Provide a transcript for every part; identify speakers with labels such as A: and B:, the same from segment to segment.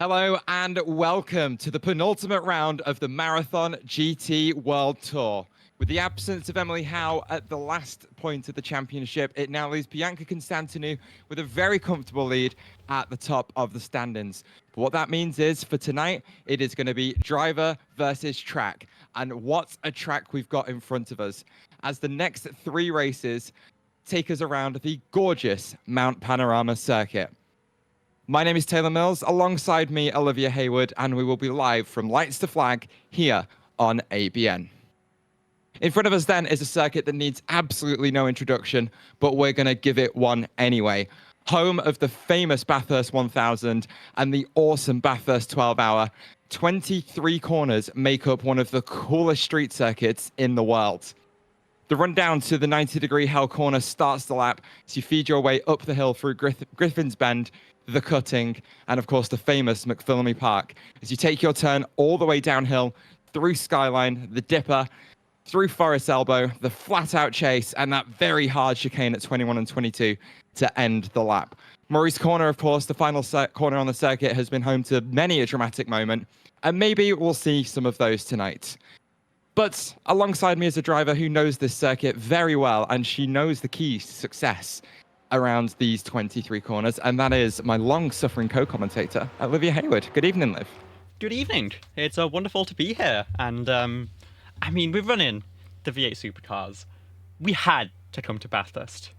A: Hello and welcome to the penultimate round of the Marathon GT World Tour. With the absence of Emily Howe at the last point of the championship, it now leaves Bianca Constantinou with a very comfortable lead at the top of the standings. But what that means is, for tonight, it is going to be driver versus track. And what a track we've got in front of us, as the next three races take us around the gorgeous Mount Panorama circuit. My name is Taylor Mills, alongside me, Olivia Hayward, and we will be live from Lights to Flag here on ABN. In front of us then is a circuit that needs absolutely no introduction, but we're going to give it one anyway. Home of the famous Bathurst 1000 and the awesome Bathurst 12-hour, 23 corners make up one of the coolest street circuits in the world. The run down to the 90-degree hell corner starts the lap as you feed your way up the hill through Griffin's Bend, the cutting, and of course the famous McPhillamy Park, as you take your turn all the way downhill through Skyline, the Dipper, through Forest Elbow, the flat-out chase, and that very hard chicane at 21 and 22 to end the lap. Maurice Corner, of course, the final corner on the circuit, has been home to many a dramatic moment, and maybe we'll see some of those tonight. But alongside me is a driver who knows this circuit very well, and she knows the keys to success around these 23 corners, and that is my long-suffering co-commentator, Olivia Hayward. Good evening, Liv.
B: Good evening. It's wonderful to be here, and I mean, we're running the V8 supercars. We had to come to Bathurst.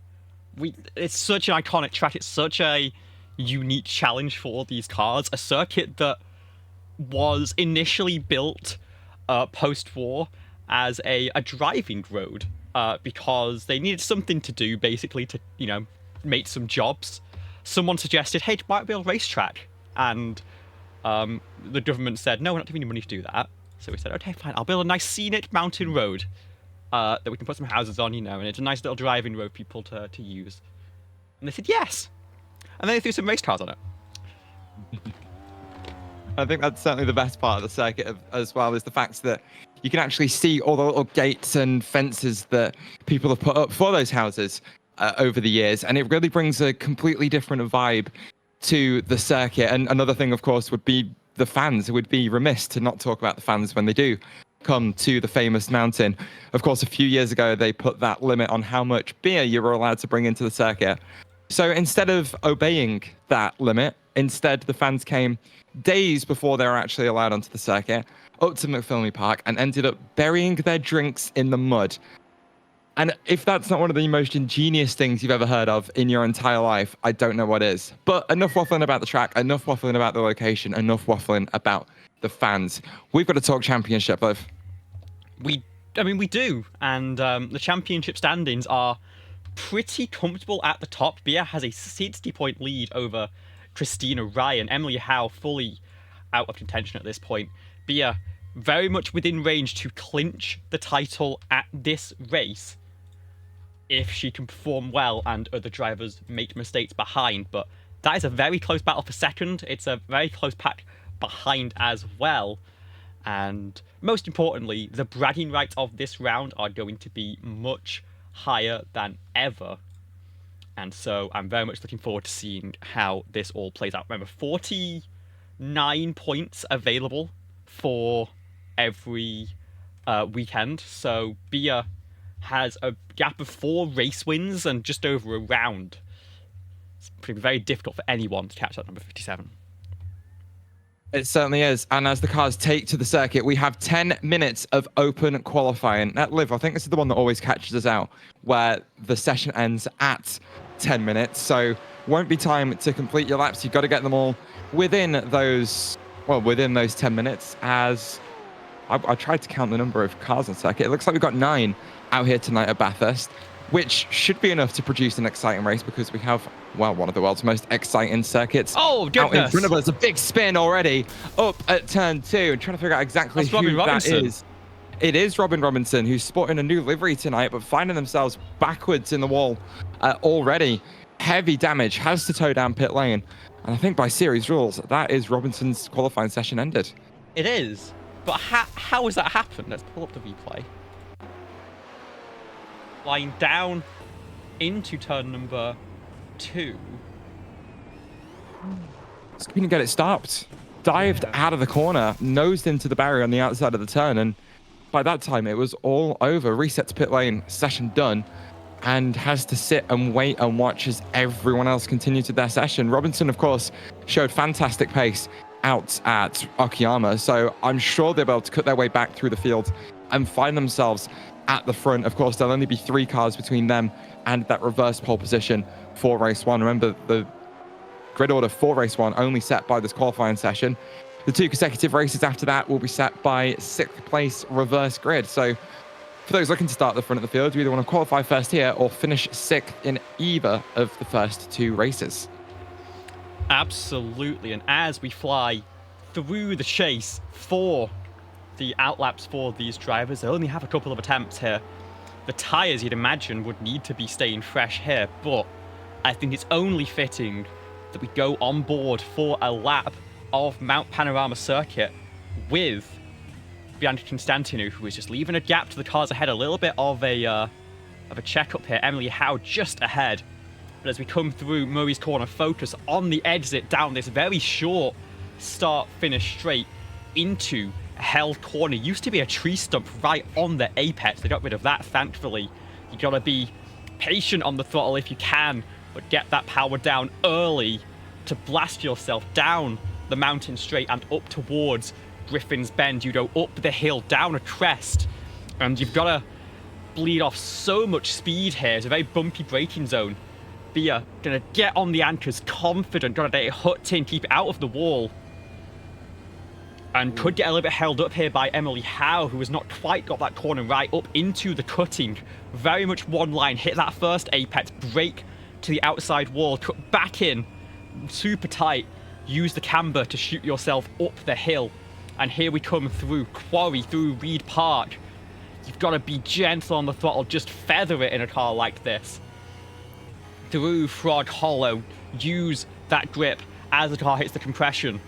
B: It's such an iconic track. It's such a unique challenge for all these cars. A circuit that was initially built post-war as a driving road because they needed something to do, basically, to, make some jobs. Someone suggested, hey, might be a racetrack, and the government said, no, we're not giving you money to do that. So we said, okay, fine, I'll build a nice scenic mountain road that we can put some houses on, and it's a nice little driving road for people to use. And they said yes, and then they threw some race cars on it.
A: I think that's certainly the best part of the circuit as well, is the fact that you can actually see all the little gates and fences that people have put up for those houses over the years, and it really brings a completely different vibe to the circuit. And another thing, of course, would be the fans. It would be remiss to not talk about the fans when they do come to the famous mountain. Of course, a few years ago, they put that limit on how much beer you were allowed to bring into the circuit. So instead of obeying that limit, instead the fans came days before they were actually allowed onto the circuit, up to McPhillamy Park, and ended up burying their drinks in the mud. And if that's not one of the most ingenious things you've ever heard of in your entire life, I don't know what is. But enough waffling about the track, enough waffling about the location, enough waffling about the fans. We've got to talk championship, Liv.
B: We do. And the championship standings are pretty comfortable at the top. Bia has a 60-point lead over Christina Ryan. Emily Howe fully out of contention at this point. Bia very much within range to clinch the title at this race if she can perform well and other drivers make mistakes behind. But that is a very close battle for second. It's a very close pack behind as well. And most importantly, the bragging rights of this round are going to be much higher than ever. And so I'm very much looking forward to seeing how this all plays out. Remember, 49 points available for every weekend. So Bia has a gap of 4 race wins and just over a round. It's very difficult for anyone to catch that number 57.
A: It certainly is. And as the cars take to the circuit, we have 10 minutes of open qualifying. Liv, I think this is the one that always catches us out, where the session ends at 10 minutes. So won't be time to complete your laps. You've got to get them all within those 10 minutes. As I tried to count the number of cars on circuit. It looks like we've got 9 out here tonight at Bathurst, which should be enough to produce an exciting race, because we have, well, one of the world's most exciting circuits.
B: Oh, goodness.
A: Out in front of us. A big spin already up at turn 2. I'm trying to figure out exactly who that is. It is Robin Robinson, who's sporting a new livery tonight, but finding themselves backwards in the wall already. Heavy damage, has to tow down pit lane. And I think by series rules, that is Robinson's qualifying session ended.
B: It is. But how has that happened? Let's pull up the replay. Flying down into turn number 2.
A: Just couldn't get it stopped. dived out of the corner, nosed into the barrier on the outside of the turn, and by that time it was all over. Reset to pit lane, session done, and has to sit and wait and watch as everyone else continued to their session. Robinson, of course, showed fantastic pace out at Akiyama, so I'm sure they'll be able to cut their way back through the field and find themselves at the front. Of course, there'll only be 3 cars between them and that reverse pole position for race 1. Remember, the grid order for race 1 only set by this qualifying session. The 2 consecutive races after that will be set by 6th place reverse grid. So for those looking to start at the front of the field, you either want to qualify first here or finish 6th in either of the first 2 races.
B: Absolutely, and as we fly through the chase for the outlaps for these drivers, they only have a couple of attempts here. The tyres, you'd imagine, would need to be staying fresh here, but I think it's only fitting that we go on board for a lap of Mount Panorama circuit with Bianca Constantinou, who is just leaving a gap to the cars ahead. A little bit of a checkup here. Emily Howe just ahead. But as we come through Murray's Corner, focus on the exit down this very short start-finish straight into Hell Corner. Used to be a tree stump right on the apex. They got rid of that, thankfully. You gotta be patient on the throttle if you can, but get that power down early to blast yourself down the mountain straight and up towards Griffin's Bend. You go up the hill, down a crest, and you've got to bleed off so much speed here. It's a very bumpy braking zone. Bia gonna get on the anchors, confident, gonna get it hooked in, keep it out of the wall. And could get a little bit held up here by Emily Howe, who has not quite got that corner right, up into the cutting. Very much one line, hit that first apex, brake to the outside wall, cut back in, super tight. Use the camber to shoot yourself up the hill. And here we come through Quarry, through Reed Park. You've got to be gentle on the throttle, just feather it in a car like this. Through Frog Hollow, use that grip as the car hits the compression.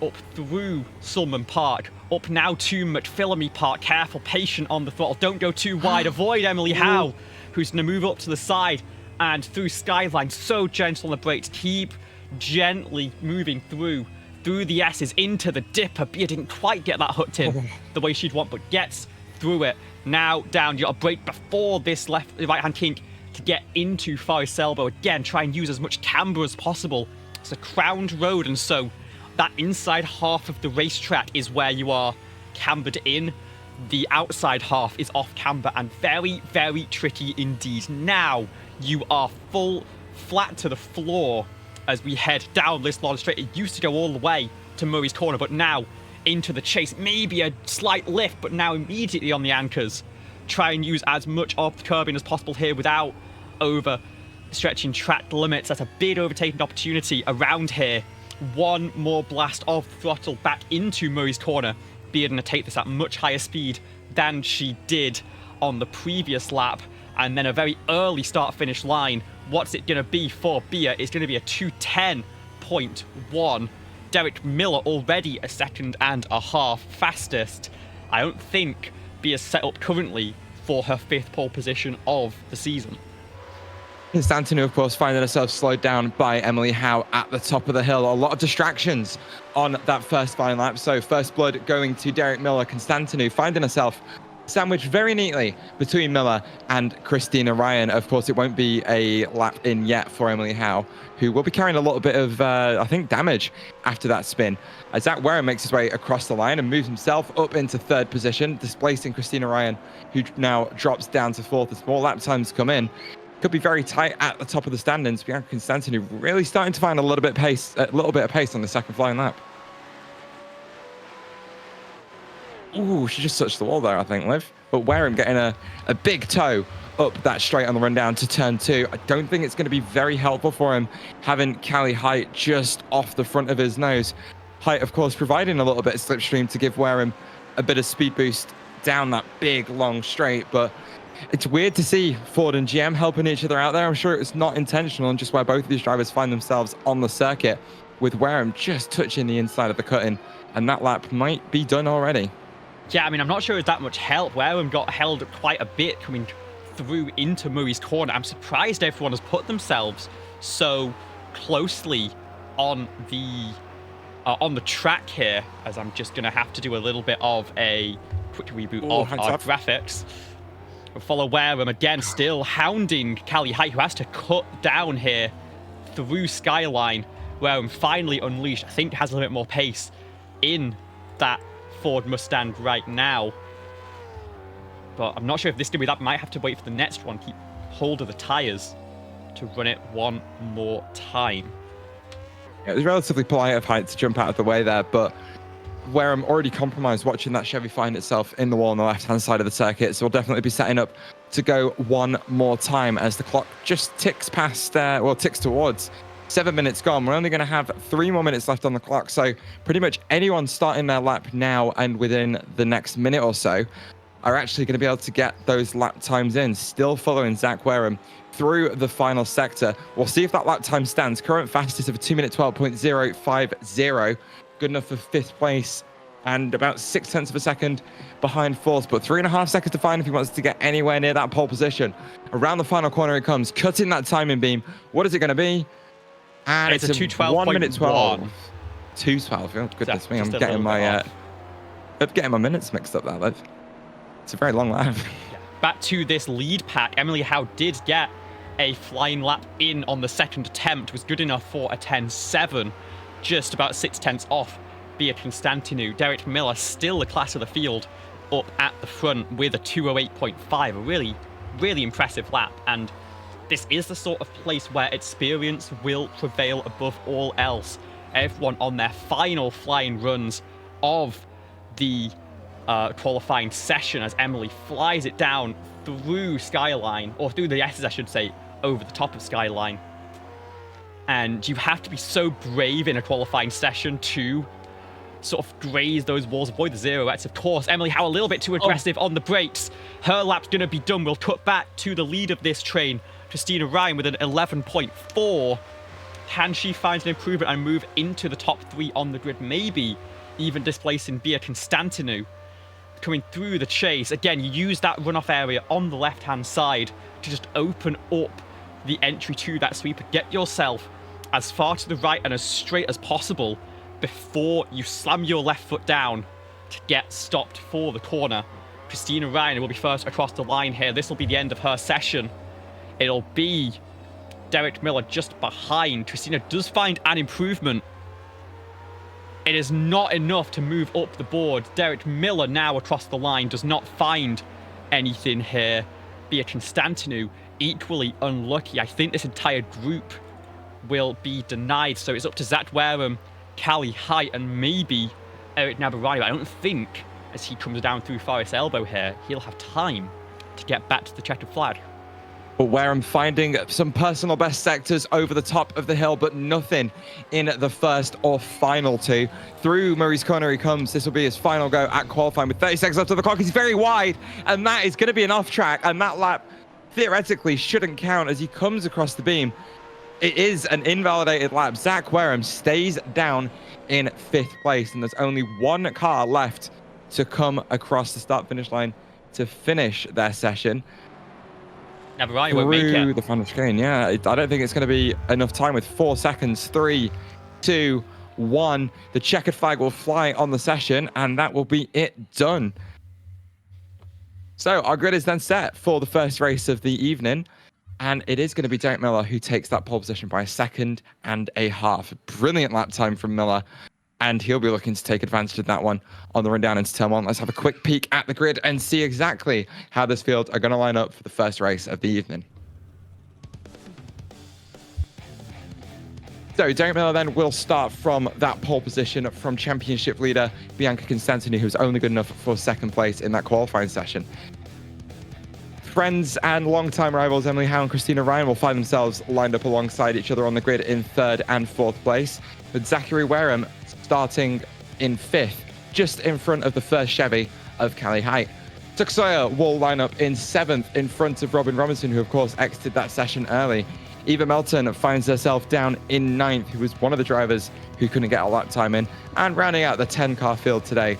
B: Up through Sulman Park, up now to McPhillamy Park. Careful, patient on the throttle, don't go too wide. Avoid Emily Howe, who's going to move up to the side. And through Skyline, so gentle on the brakes, keep gently moving through the S's into the dipper. Bia didn't quite get that hooked in the way she'd want, but gets through it. Now down, you got to brake before this right-hand kink to get into Forest Elbow. Again, try and use as much camber as possible. It's a crowned road, and so that inside half of the racetrack is where you are cambered in. The outside half is off camber and very, very tricky indeed. Now you are full flat to the floor as we head down this long straight. It used to go all the way to Murray's Corner, but now into the chase. Maybe a slight lift, but now immediately on the anchors. Try and use as much of the curbing as possible here without overstretching track limits. That's a big overtaking opportunity around here. One more blast of throttle back into Murray's Corner. Bia going to take this at much higher speed than she did on the previous lap. And then a very early start-finish line. What's it going to be for Bia? It's going to be a 2:10.1. Derek Miller already a second and a half fastest. I don't think Bia's set up currently for her 5th pole position of the season.
A: Constantinou, of course, finding herself slowed down by Emily Howe at the top of the hill. A lot of distractions on that first final lap. So first blood going to Derek Miller. Constantinou finding herself sandwiched very neatly between Miller and Christina Ryan. Of course, it won't be a lap in yet for Emily Howe, who will be carrying a little bit of, I think, damage after that spin. As Zach Warren makes his way across the line and moves himself up into 3rd position, displacing Christina Ryan, who now drops down to 4th as more lap times come in. Could be very tight at the top of the standings. Bianca Constantinou really starting to find a little bit of pace on the second flying lap. Ooh, she just touched the wall there, I think, Liv. But Wareham getting a big toe up that straight on the run down to turn 2. I don't think it's going to be very helpful for him having Callie Height just off the front of his nose. Height, of course, providing a little bit of slipstream to give Wareham a bit of speed boost down that big, long straight. But it's weird to see Ford and GM helping each other out there. I'm sure it's not intentional and just where both of these drivers find themselves on the circuit, with Wareham just touching the inside of the cutting. And that lap might be done already.
B: Yeah, I mean, I'm not sure it's that much help. Wareham got held up quite a bit coming through into Murray's Corner. I'm surprised everyone has put themselves so closely on the on the track here, as I'm just going to have to do a little bit of a quick reboot of our graphics. We'll follow Wareham again, still hounding Callie Height, who has to cut down here through Skyline. Wareham finally unleashed, I think has a little bit more pace in that Ford Mustang right now. But I'm not sure if this is going to be that. Might have to wait for the next one, keep hold of the tyres to run it one more time.
A: It was relatively polite of Height to jump out of the way there, but Wareham already compromised watching that Chevy find itself in the wall on the left-hand side of the circuit, so we'll definitely be setting up to go one more time as the clock just ticks past, ticks towards 7 minutes gone. We're only going to have 3 more minutes left on the clock, so pretty much anyone starting their lap now and within the next minute or so are actually going to be able to get those lap times in, still following Zach Wareham through the final sector. We'll see if that lap time stands. Current fastest of a 2:12.050. Good enough for 5th place and about 0.6 of a second behind 4th, but 3.5 seconds to find if he wants to get anywhere near that pole position. Around the final corner it comes, cutting that timing beam. What is it going to be? And
B: it's a 2:12.1.
A: 1 minute 12. 2:12. Oh, goodness me, I'm getting my minutes mixed up there. It's a very long lap.
B: Back to this lead pack. Emily Howe did get a flying lap in on the second attempt, was good enough for a 10.7, just about 0.6 off Bia Constantinou. Derek Miller, still the class of the field, up at the front with a 2:08.5, a really, really impressive lap. And this is the sort of place where experience will prevail above all else. Everyone on their final flying runs of the qualifying session, as Emily flies it down through Skyline, or through the S's I should say, over the top of Skyline. And you have to be so brave in a qualifying session to sort of graze those walls, avoid the 0x. Of course, Emily Howe a little bit too aggressive on the brakes. Her lap's going to be done. We'll cut back to the lead of this train. Christina Ryan with an 11.4. Can she find an improvement and move into the top 3 on the grid? Maybe even displacing Bia Constantinou. Coming through the chase. Again, you use that runoff area on the left-hand side to just open up the entry to that sweeper. Get yourself as far to the right and as straight as possible before you slam your left foot down to get stopped for the corner. Christina Ryan will be first across the line here. This will be the end of her session. It'll be Derek Miller just behind. Christina does find an improvement. It is not enough to move up the board. Derek Miller now across the line does not find anything here. Bia Constantinou equally unlucky. I think this entire group will be denied. So it's up to Zach Wareham, Callie Height, and maybe Eric Nabarani. I don't think, as he comes down through Forest Elbow here, he'll have time to get back to the checkered flag.
A: But Wareham finding some personal best sectors over the top of the hill, but nothing in the first or final 2. Through Murray's Corner he comes. This will be his final go at qualifying with 30 seconds left on the clock. He's very wide, and that is going to be an off track, and that lap theoretically shouldn't count as he comes across the beam. It is an invalidated lap. Zach Wareham stays down in 5th place, and there's only 1 car left to come across the start-finish line to finish their session.
B: Navarani won't make it.
A: The final screen, yeah. I don't think it's going to be enough time with 4 seconds. 3, 2, 1. The checkered flag will fly on the session, and that will be it done. So our grid is then set for the first race of the evening, and it is going to be Derek Miller who takes that pole position by 1.5 seconds. Brilliant lap time from Miller, and he'll be looking to take advantage of that one on the run down into turn 1. Let's have a quick peek at the grid and see exactly how this field are going to line up for the first race of the evening. So Derek Miller then will start from that pole position from championship leader Bianca Constantinou, who's only good enough for 2nd place in that qualifying session. Friends and long-time rivals Emily Howe and Christina Ryan will find themselves lined up alongside each other on the grid in 3rd and 4th place, with Zachary Wareham starting in 5th, just in front of the first Chevy of Callie Height. Tuck Sawyer will line up in 7th in front of Robin Robinson, who of course exited that session early. Eva Melton finds herself down in 9th, who was one of the drivers who couldn't get a lap time in. And rounding out the 10-car field today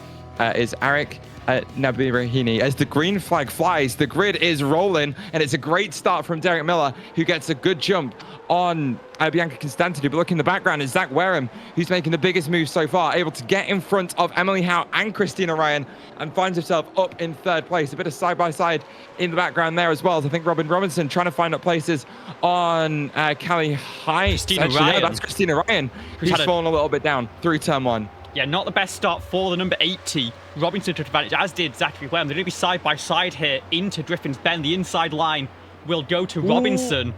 A: is Arik Nabirahini. As the green flag flies, the grid is rolling, and it's a great start from Derek Miller, who gets a good jump on Bianca Constantinou. But look in the background is Zach Wareham, who's making the biggest move so far, able to get in front of Emily Howe and Christina Ryan, and finds himself up in third place. A bit of side-by-side in the background there as well. So I think Robin Robinson trying to find up places on Callie Height.
B: Christina Ryan.
A: No, that's Christina Ryan, who's fallen a little bit down through turn one.
B: Yeah, not the best start for the number 80. Robinson took advantage, as did Zachary Wareham. They're going to be side by side here into Griffin's Bend. The inside line will go to Robinson. Ooh.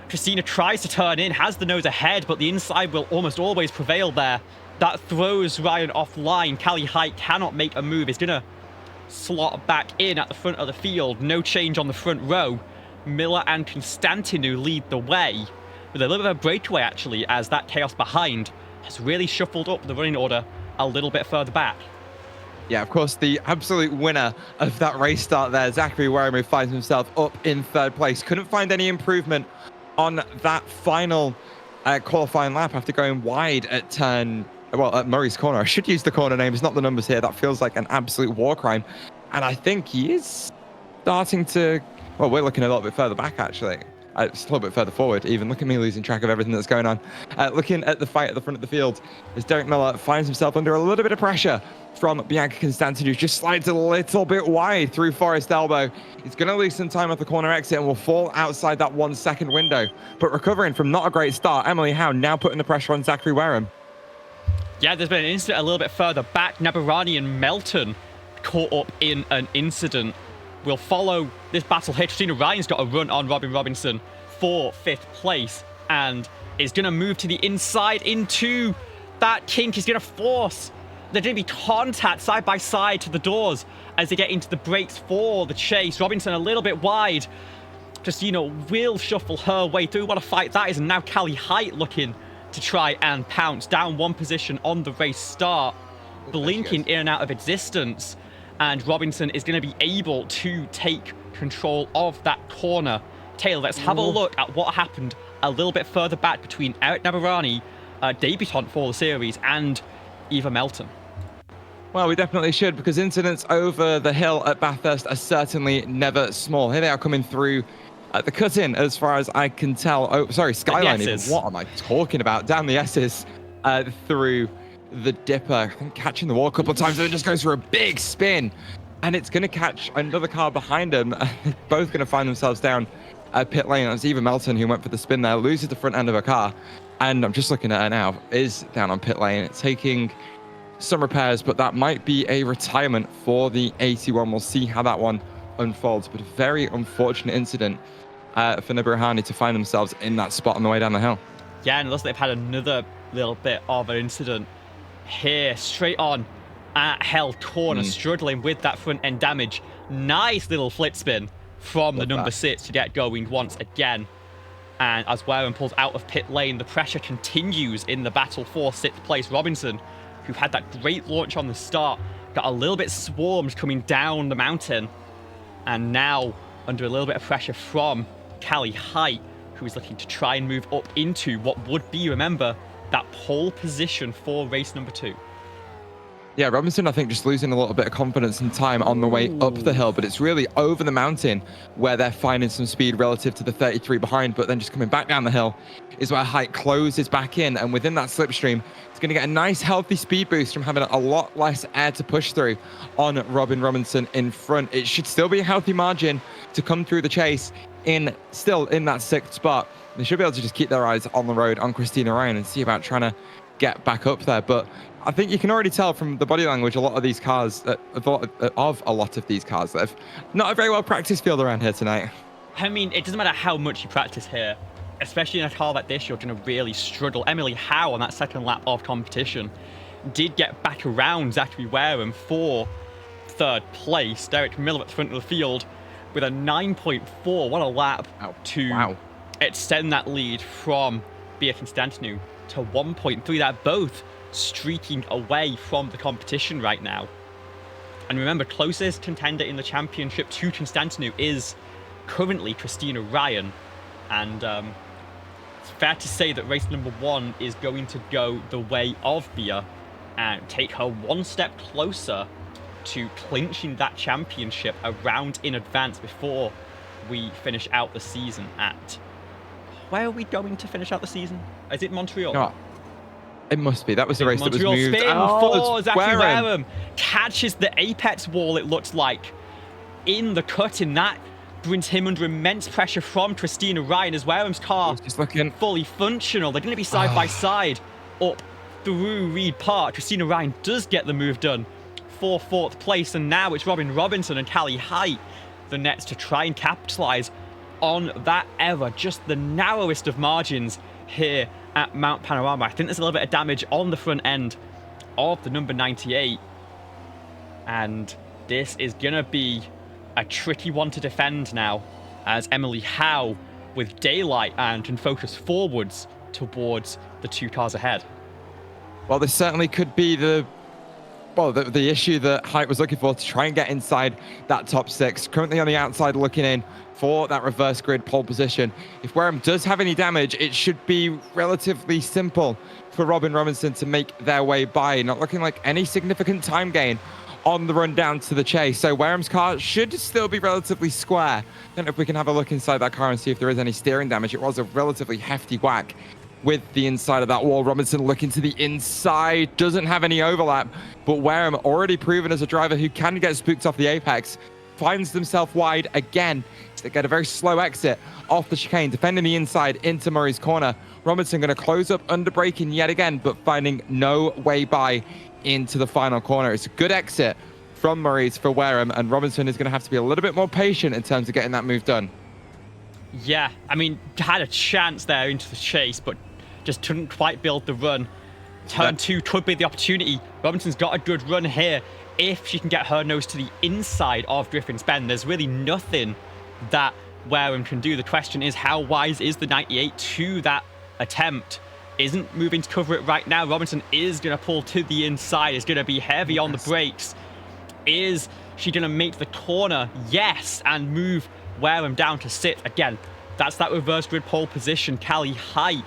B: Christina tries to turn in, has the nose ahead, but the inside will almost always prevail there. That throws Ryan offline. Callie Height cannot make a move. It's going to slot back in at the front of the field. No change on the front row. Miller and Constantinou lead the way with a little bit of a breakaway, actually, as that chaos behind has really shuffled up the running order a little bit further back.
A: Yeah, of course, the absolute winner of that race start there, Zachary Wareham, who finds himself up in third place. Couldn't find any improvement on that final qualifying lap after going wide at at Murray's corner. I should use the corner names, not the numbers here. That feels like an absolute war crime. And I think he is starting to, well, we're looking a little bit further back, actually. It's a little bit further forward, even. Look at me losing track of everything that's going on. Looking at the fight at the front of the field, as Derek Miller finds himself under a little bit of pressure from Bianca Constantinou, who just slides a little bit wide through Forest Elbow. He's going to lose some time at the corner exit and will fall outside that 1 second window. But recovering from not a great start, Emily Howe now putting the pressure on Zachary Wareham.
B: Yeah, there's been an incident a little bit further back. Nabarani and Melton caught up in an incident. We'll follow this battle here. Christina Ryan's got a run on Robin Robinson for 5th place and is going to move to the inside into that kink. Is going to force there to be contact side by side to the doors as they get into the brakes for the chase. Robinson a little bit wide. Christina will shuffle her way through. What a fight that is. And now Callie Height looking to try and pounce. Down 1 position on the race start. Blinking in and out of existence. And Robinson is going to be able to take control of that corner. Taylor, let's have a look at what happened a little bit further back between Eric Nabarani, debutant for the series, and Eva Melton.
A: Well, we definitely should, because incidents over the hill at Bathurst are certainly never small. Here they are coming through the cut-in, as far as I can tell. Oh, sorry, Skyline even. What am I talking about? Down the S's through the dipper. I think catching the wall a couple of times, and it just goes for a big spin. And it's going to catch another car behind them. Both going to find themselves down pit lane. It's Eva Melton who went for the spin there, loses the front end of her car. And I'm just looking at her now, is down on pit lane, taking some repairs, but that might be a retirement for the 81. We'll see how that one unfolds. But a very unfortunate incident for Nabarani to find themselves in that spot on the way down the hill.
B: Yeah, and it looks like they've had another little bit of an incident here, straight on at Hell Corner, struggling with that front end damage. Nice little flip spin from the number 6 to get going once again. And as Wareham pulls out of pit lane, the pressure continues in the battle for 6th place. Robinson, who had that great launch on the start, got a little bit swarmed coming down the mountain. And now under a little bit of pressure from Callie Height, who is looking to try and move up into what would be, remember, that pole position for race number 2.
A: Yeah, Robinson, I think, just losing a little bit of confidence and time on the way up the hill, but it's really over the mountain where they're finding some speed relative to the 33 behind, but then just coming back down the hill is where Height closes back in, and within that slipstream, it's going to get a nice, healthy speed boost from having a lot less air to push through on Robin Robinson in front. It should still be a healthy margin to come through the chase still in that 6th spot. They should be able to just keep their eyes on the road on Christina Ryan and see about trying to get back up there. But I think you can already tell from the body language, a lot of these cars, that have not a very well practiced field around here tonight.
B: I mean, it doesn't matter how much you practice here, especially in a car like this, you're going to really struggle. Emily Howe on that 2nd lap of competition did get back around Zachary Wareham for 3rd place. Derek Miller at the front of the field with a 9.4. What a lap to extend that lead from Bia Constantinou to 1.3. They're both streaking away from the competition right now. And remember, closest contender in the championship to Constantinou is currently Christina Ryan. And it's fair to say that race number 1 is going to go the way of Bia and take her 1 step closer to clinching that championship a round in advance before we finish out the season at... Where are we going to finish out the season? Is it Montreal?
A: No, it must be. That was the race that was
B: Montreal.
A: moved.
B: Spin for Zachary
A: Wareham.
B: Wareham. Catches the apex wall, it looks like, in the cut-in. That brings him under immense pressure from Christina Ryan as Wareham's car
A: Just looking
B: fully functional. They're going to be side by side up through Reed Park. Christina Ryan does get the move done for 4th place, and now it's Robin Robinson and Callie Height, the Nets, to try and capitalise on that error. Just the narrowest of margins here at Mount Panorama. I think there's a little bit of damage on the front end of the number 98, and this is going to be a tricky one to defend now, as Emily Howe with daylight and can focus forwards towards the 2 cars ahead.
A: Well, this certainly could be the issue that Height was looking for, to try and get inside that top 6. Currently on the outside looking in for that reverse grid pole position. If Wareham does have any damage, it should be relatively simple for Robin Robinson to make their way by. Not looking like any significant time gain on the run down to the chase. So Wareham's car should still be relatively square. Don't know if we can have a look inside that car and see if there is any steering damage. It was a relatively hefty whack with the inside of that wall. Robinson looking to the inside, doesn't have any overlap, but Wareham, already proven as a driver who can get spooked off the apex, finds themselves wide again. They get a very slow exit off the chicane, defending the inside into Murray's corner. Robinson going to close up under braking yet again, but finding no way by into the final corner. It's a good exit from Murray's for Wareham, and Robinson is going to have to be a little bit more patient in terms of getting that move done.
B: Yeah, I mean, had a chance there into the chase, but just couldn't quite build the run. Turn 2 could be the opportunity. Robinson's got a good run here. If she can get her nose to the inside of Griffin's Bend, there's really nothing that Wareham can do. The question is, how wise is the 98 to that attempt? Isn't moving to cover it right now. Robinson is going to pull to the inside. Is going to be heavy on the brakes. Is she going to make the corner? Yes, and move Wareham down to sit. Again, that's that reverse grid pole position. Callie Height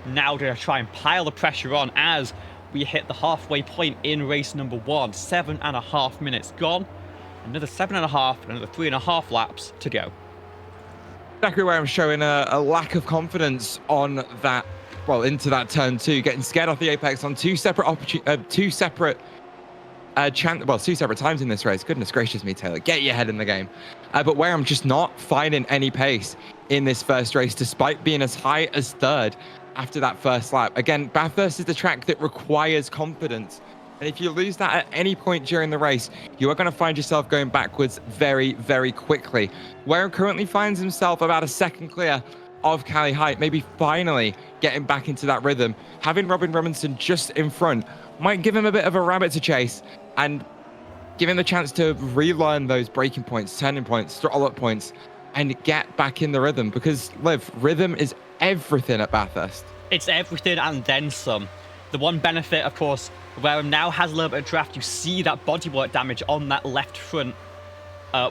B: now going to try and pile the pressure on as we hit the halfway point in race number 1. 7.5 minutes gone. Another 7.5, another 3.5 laps to go.
A: Zachary Wareham showing a lack of confidence on that, well, into that turn 2, getting scared off the apex on two separate times in this race. Goodness gracious me, Taylor, get your head in the game. But Wareham just not finding any pace in this first race, despite being as high as 3rd after that first lap. Again, Bathurst is the track that requires confidence. And if you lose that at any point during the race, you are going to find yourself going backwards very, very quickly. Wareham currently finds himself about a second clear of Callie Height, maybe finally getting back into that rhythm. Having Robin Robinson just in front might give him a bit of a rabbit to chase and give him the chance to relearn those braking points, turning points, throttle up points, and get back in the rhythm. Because, Liv, rhythm is everything at Bathurst.
B: It's everything and then some. The one benefit, of course, Wareham now has a little bit of draft. You see that bodywork damage on that left front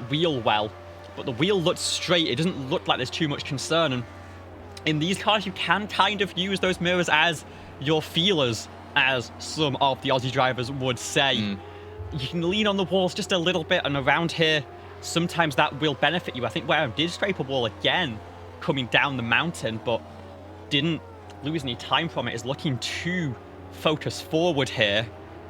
B: wheel well, but the wheel looks straight. It doesn't look like there's too much concern. And in these cars, you can kind of use those mirrors as your feelers, as some of the Aussie drivers would say. You can lean on the walls just a little bit, and around here, sometimes that will benefit you. I think Wareham did scrape a wall again coming down the mountain, but didn't lose any time from it. Is looking to focus forward here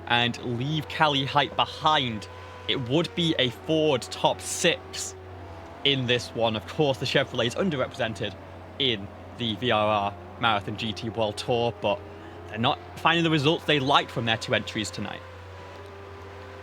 B: and leave Callie Height behind. It would be a Ford top 6 in this one. Of course, the Chevrolet is underrepresented in the VRR Marathon GT World Tour, but they're not finding the results they liked from their 2 entries tonight.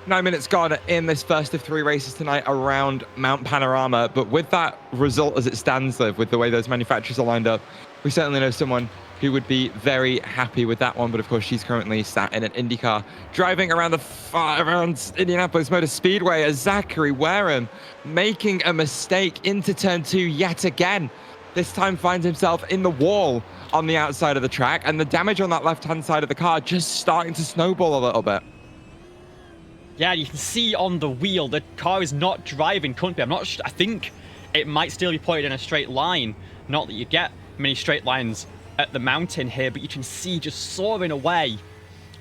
A: 9 minutes gone in this first of 3 races tonight around Mount Panorama. But with that result as it stands, Liv, with the way those manufacturers are lined up, we certainly know someone who would be very happy with that one. But of course, she's currently sat in an IndyCar driving around around Indianapolis Motor Speedway as Zachary Wareham making a mistake into turn 2 yet again. This time finds himself in the wall on the outside of the track, and the damage on that left-hand side of the car just starting to snowball a little bit.
B: Yeah, you can see on the wheel, the car is not driving currently. I think it might still be pointed in a straight line. Not that you get many straight lines at the mountain here, but you can see just soaring away,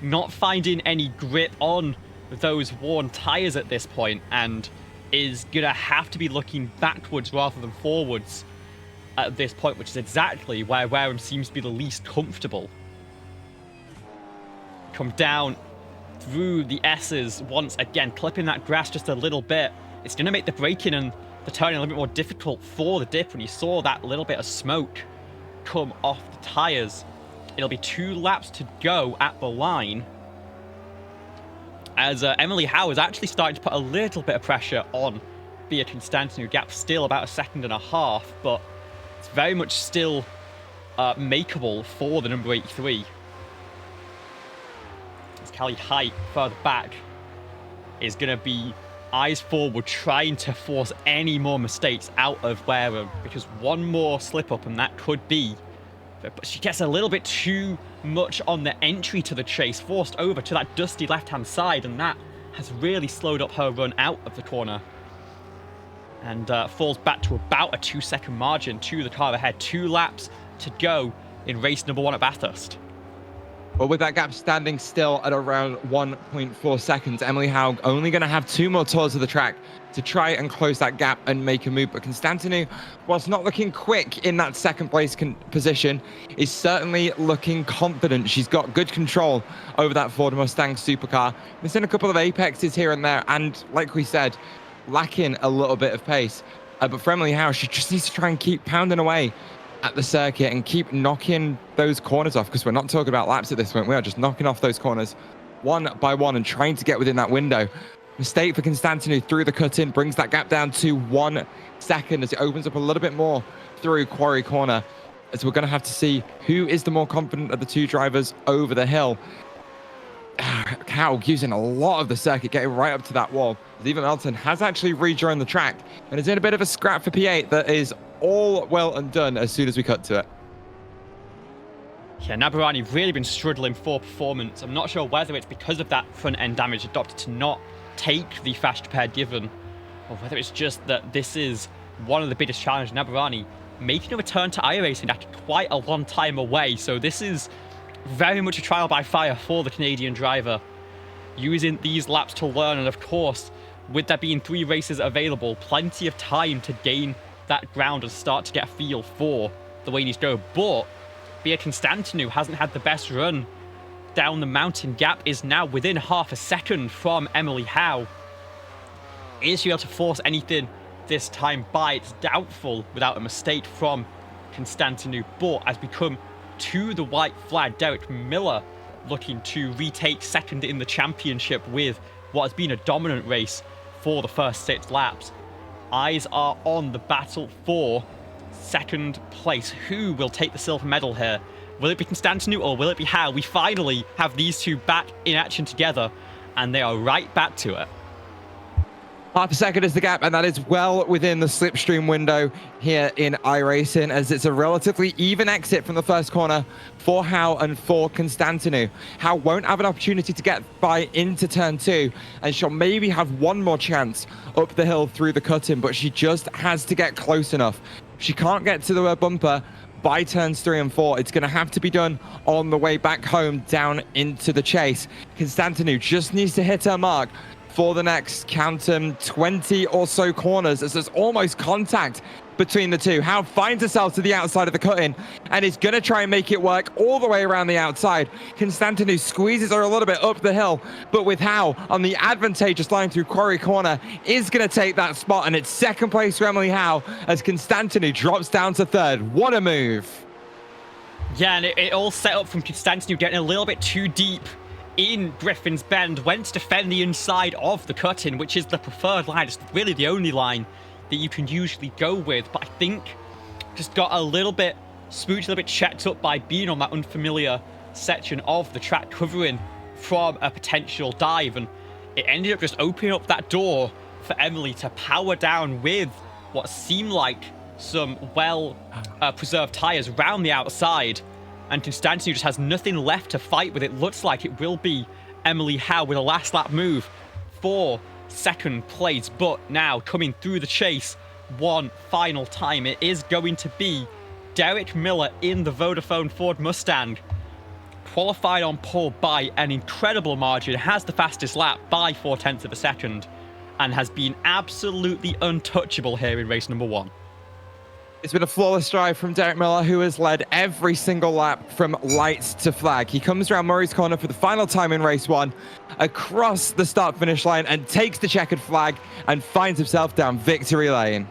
B: not finding any grip on those worn tyres at this point and is going to have to be looking backwards rather than forwards at this point, which is exactly where Wareham seems to be the least comfortable. Come down through the S's once again, clipping that grass just a little bit. It's going to make the braking and the turning a little bit more difficult for the dip when you saw that little bit of smoke come off the tyres. It'll be 2 laps to go at the line, as Emily Howe is actually starting to put a little bit of pressure on Bia Constantinou. Gap still about 1.5 seconds, but it's very much still makeable for the number 83. As Callie Height further back is going to be eyes forward, trying to force any more mistakes out of Wareham, because one more slip up and that could be. But she gets a little bit too much on the entry to the chase, forced over to that dusty left-hand side, and that has really slowed up her run out of the corner. And falls back to about a 2-second margin to the car ahead. 2 laps to go in race number 1 at Bathurst.
A: Well, with that gap standing still at around 1.4 seconds, Emily Howe only going to have 2 more tours of the track to try and close that gap and make a move. But Constantinou, whilst not looking quick in that second place position, is certainly looking confident. She's got good control over that Ford Mustang supercar. Missing a couple of apexes here and there, and like we said, lacking a little bit of pace. But for Emily Howe, she just needs to try and keep pounding away at the circuit and keep knocking those corners off, because we're not talking about laps at this point. We are just knocking off those corners one by one and trying to get within that window. Mistake for Constantinou through the cut-in brings that gap down to 1 second as it opens up a little bit more through Quarry Corner, as we're going to have to see who is the more confident of the 2 drivers over the hill. Howe using a lot of the circuit, getting right up to that wall. Olivia Melton has actually rejoined the track and is in a bit of a scrap for P8 that is all well and done as soon as we cut to it.
B: Yeah, Nabarani really been struggling for performance. I'm not sure whether it's because of that front end damage adopted to not take the fast repair given, or whether it's just that this is one of the biggest challenges. Nabarani making a return to iRacing after quite a long time away, so this is very much a trial by fire for the Canadian driver, using these laps to learn, and of course, with there being 3 races available, plenty of time to gain that ground and start to get a feel for the way he needs to go. But Bia Constantinou hasn't had the best run down the mountain. Gap is now within 0.5 seconds from Emily Howe. Is she able to force anything this time by? It's doubtful without a mistake from Constantinou, but as we come to the white flag, Derek Miller looking to retake second in the championship with what has been a dominant race for the first 6 laps. Eyes are on the battle for second place. Who will take the silver medal here? Will it be Constantinou or will it be Howe? We finally have these 2 back in action together, and they are right back to it.
A: 0.5 second is the gap, and that is well within the slipstream window here in iRacing, as it's a relatively even exit from the first corner for Howe and for Constantinou. Howe won't have an opportunity to get by into turn 2, and she'll maybe have one more chance up the hill through the cut-in, but she just has to get close enough. She can't get to the bumper by turns 3 and 4. It's going to have to be done on the way back home down into the chase. Constantinou just needs to hit her mark for the next, count them, 20 or so corners, as there's almost contact between the 2. Howe finds herself to the outside of the cut-in and is going to try and make it work all the way around the outside. Constantinou squeezes her a little bit up the hill, but with Howe on the advantageous line through Quarry Corner, is going to take that spot, and it's second place for Emily Howe as Constantinou drops down to 3rd. What a move.
B: Yeah, and it all set up from Constantinou getting a little bit too deep in Griffin's Bend, went to defend the inside of the cut-in, which is the preferred line. It's really the only line that you can usually go with, but I think just got a little bit spooked, a little bit checked up by being on that unfamiliar section of the track, covering from a potential dive, and it ended up just opening up that door for Emily to power down with what seemed like some well preserved tyres around the outside. And Constantinou just has nothing left to fight with. It looks like it will be Emily Howe with a last lap move for second place. But now coming through the chase one final time, it is going to be Derek Miller in the Vodafone Ford Mustang. qualified on pole by an incredible margin, has the fastest lap by 0.4 of a second, and has been absolutely untouchable here in race number 1.
A: It's been a flawless drive from Derek Miller, who has led every single lap from lights to flag. He comes around Murray's corner for the final time in race 1, across the start-finish line, and takes the checkered flag and finds himself down victory lane.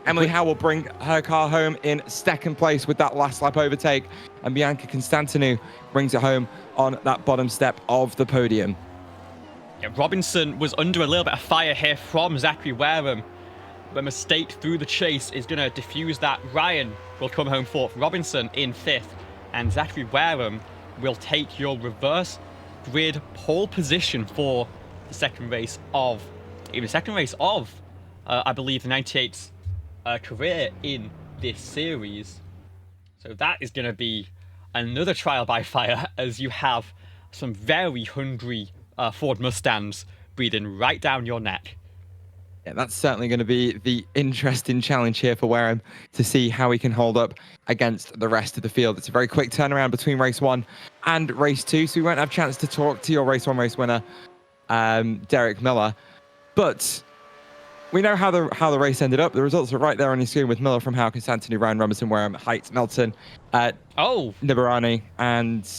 A: Emily Howe will bring her car home in second place with that last lap overtake, and Bianca Constantinou brings it home on that bottom step of the podium.
B: Yeah, Robinson was under a little bit of fire here from Zachary Wareham. A mistake through the chase is going to diffuse that. Ryan will come home 4th, Robinson in 5th, and Zachary Wareham will take your reverse grid pole position for the second race of, I believe, the 98's career in this series. So that is going to be another trial by fire, as you have some very hungry Ford Mustangs breathing right down your neck.
A: Yeah, that's certainly going to be the interesting challenge here for Wareham, to see how he can hold up against the rest of the field. It's a very quick turnaround between race 1 and race 2, so we won't have a chance to talk to your race 1 race winner, Derek Miller. But we know how the race ended up. The results are right there on your screen with Miller from Howe, Constantinou, Ryan Robinson, Wareham, Heights, Melton, Nibarani, and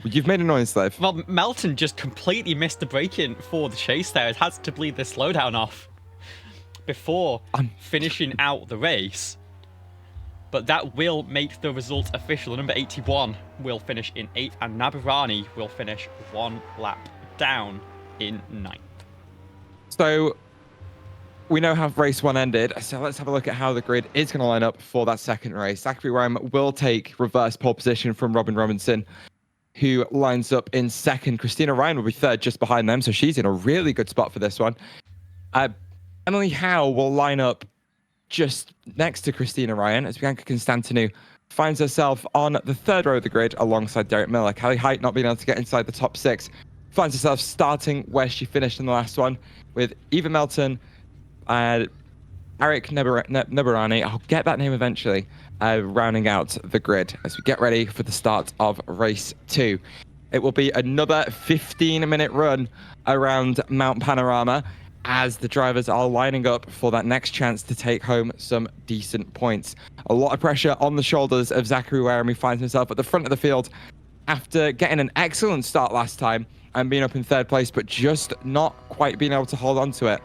A: you've made a noise, Liv.
B: Well, Melton just completely missed the braking for the chase there. It has to bleed the slowdown off before finishing out the race. But that will make the result official. Number 81 will finish in 8th, and Nabarani will finish 1 lap down in 9th.
A: So we know how race 1 ended, so let's have a look at how the grid is going to line up for that second race. Zachary Wareham will take reverse pole position from Robin Robinson, who lines up in 2nd. Christina Ryan will be 3rd, just behind them, so she's in a really good spot for this one. Emily Howe will line up just next to Christina Ryan, as Bianca Constantinou finds herself on the 3rd row of the grid alongside Derek Miller. Callie Height not being able to get inside the top 6, finds herself starting where she finished in the last one, with Eva Melton, Eric Nebarani, I'll get that name eventually, rounding out the grid as we get ready for the start of race 2. It will be another 15-minute run around Mount Panorama, as the drivers are lining up for that next chance to take home some decent points. A lot of pressure on the shoulders of Zachary Wareham, who finds himself at the front of the field after getting an excellent start last time and being up in 3rd place, but just not quite being able to hold on to it.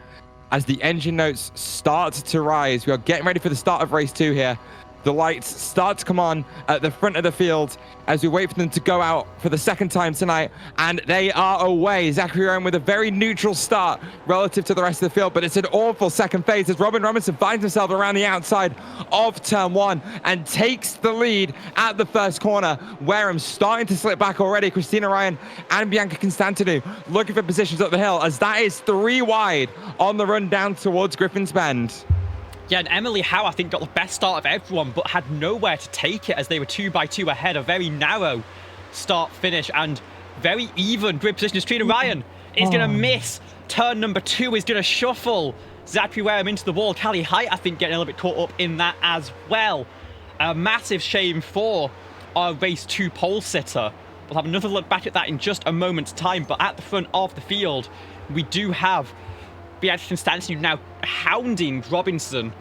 A: As the engine notes start to rise, we are getting ready for the start of race 2 here. The lights start to come on at the front of the field as we wait for them to go out for the 2nd time tonight, and they are away. Zachary Wareham with a very neutral start relative to the rest of the field, but it's an awful second phase as Robin Robinson finds himself around the outside of turn 1 and takes the lead at the first corner. Wareham starting to slip back already. Christina Ryan and Bianca Constantinou looking for positions up the hill, as that is 3 wide on the run down towards Griffin's Bend.
B: Yeah, and Emily Howe, I think, got the best start of everyone, but had nowhere to take it as they were 2 by 2 ahead. A very narrow start-finish and very even grid position. Trina Ryan is going to miss. Turn number 2 is going to shuffle Zachary Wareham into the wall. Callie Height, I think, getting a little bit caught up in that as well. A massive shame for our race 2 pole sitter. We'll have another look back at that in just a moment's time, but at the front of the field, we do have Bianca Constantinou now hounding Robinson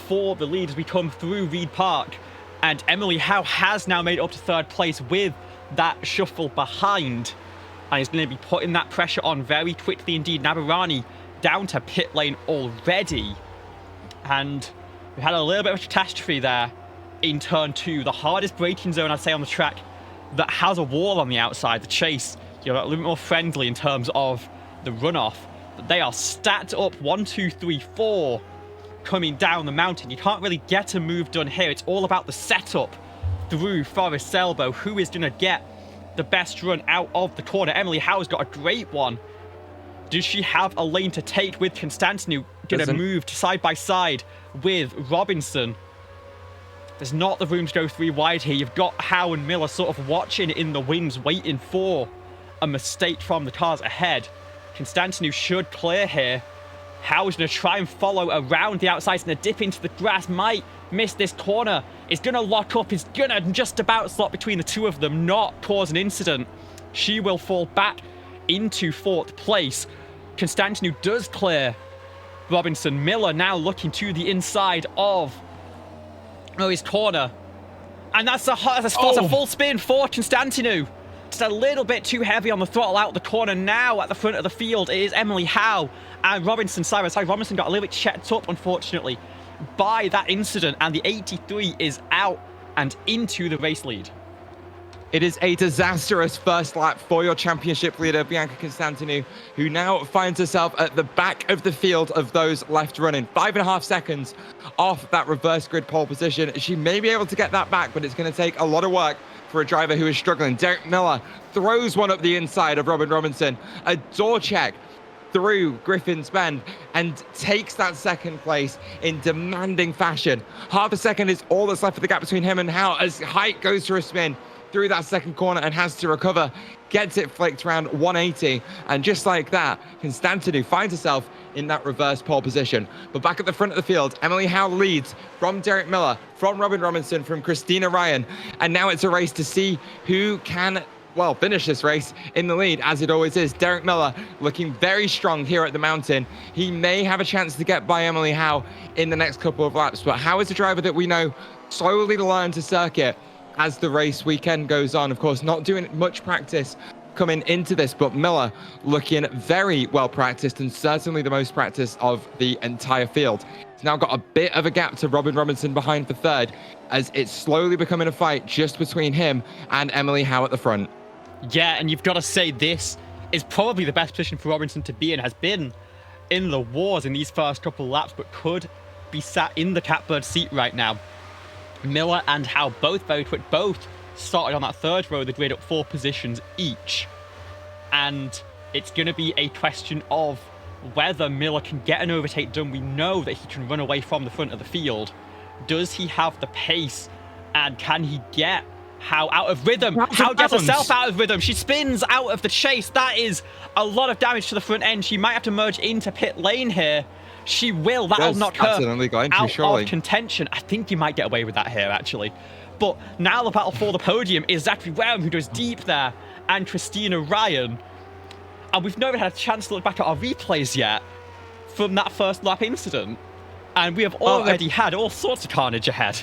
B: for the lead as we come through Reed Park. And Emily Howe has now made it up to 3rd place with that shuffle behind, and is going to be putting that pressure on very quickly indeed. Nabarani down to pit lane already. And we had a little bit of a catastrophe there in turn 2. The hardest braking zone, I'd say, on the track that has a wall on the outside. The chase, a little bit more friendly in terms of the runoff. But they are stacked up 1, 2, 3, 4 coming down the mountain. You can't really get a move done here. It's all about the setup through Forest Elbow. Who is going to get the best run out of the corner? Emily Howe's got a great one. Does she have a lane to take with Constantinou? Going to move to side by side with Robinson. There's not the room to go 3 wide here. You've got Howe and Miller sort of watching in the wings, waiting for a mistake from the cars ahead. Constantinou should clear here. Howard's going to try and follow around the outside. He's going to dip into the grass. Might miss this corner. Is going to lock up. Is going to just about slot between the two of them. Not cause an incident. She will fall back into 4th place. Constantinou does clear Robinson. Miller now looking to the inside of his corner. And that's a full spin for Constantinou. Just a little bit too heavy on the throttle out the corner. Now at the front of the field, it is Emily Howe and Robinson side by side. Robinson got a little bit checked up, unfortunately, by that incident. And the 83 is out and into the race lead.
A: It is a disastrous first lap for your championship leader, Bianca Constantinou, who now finds herself at the back of the field of those left running. 5.5 seconds off that reverse grid pole position. She may be able to get that back, but it's going to take a lot of work for a driver who is struggling. Derek Miller throws one up the inside of Robin Robinson. A door check through Griffin's Bend and takes that 2nd place in demanding fashion. Half a second is all that's left of the gap between him and Howe as Height goes for a spin through that 2nd corner and has to recover, gets it flicked around 180, and just like that, Constantinou finds herself in that reverse pole position. But back at the front of the field, Emily Howe leads from Derek Miller, from Robin Robinson, from Christina Ryan, and now it's a race to see who can, well, finish this race in the lead, as it always is. Derek Miller looking very strong here at the mountain. He may have a chance to get by Emily Howe in the next couple of laps, but Howe is a driver that we know slowly learns to circuit as the race weekend goes on. Of course, not doing much practice coming into this, but Miller looking very well practiced and certainly the most practiced of the entire field. He's now got a bit of a gap to Robin Robinson behind for 3rd, as it's slowly becoming a fight just between him and Emily Howe at the front.
B: Yeah, and you've got to say this is probably the best position for Robinson to be in, has been in the wars in these first couple of laps, but could be sat in the catbird seat right now. Miller and Howe both very quick, both started on that 3rd row of the grid up 4 positions each. And it's going to be a question of whether Miller can get an overtake done. We know that he can run away from the front of the field. Does he have the pace? And can he get Howe out of rhythm? Howe gets herself out of rhythm. She spins out of the chase. That is a lot of damage to the front end. She might have to merge into pit lane here. She will. That'll knock her out of contention. I think you might get away with that here, actually. But now the battle for the podium is Zachary Wareham, who goes deep there, and Christina Ryan. And we've not even had a chance to look back at our replays yet from that first lap incident. And we have already had all sorts of carnage ahead.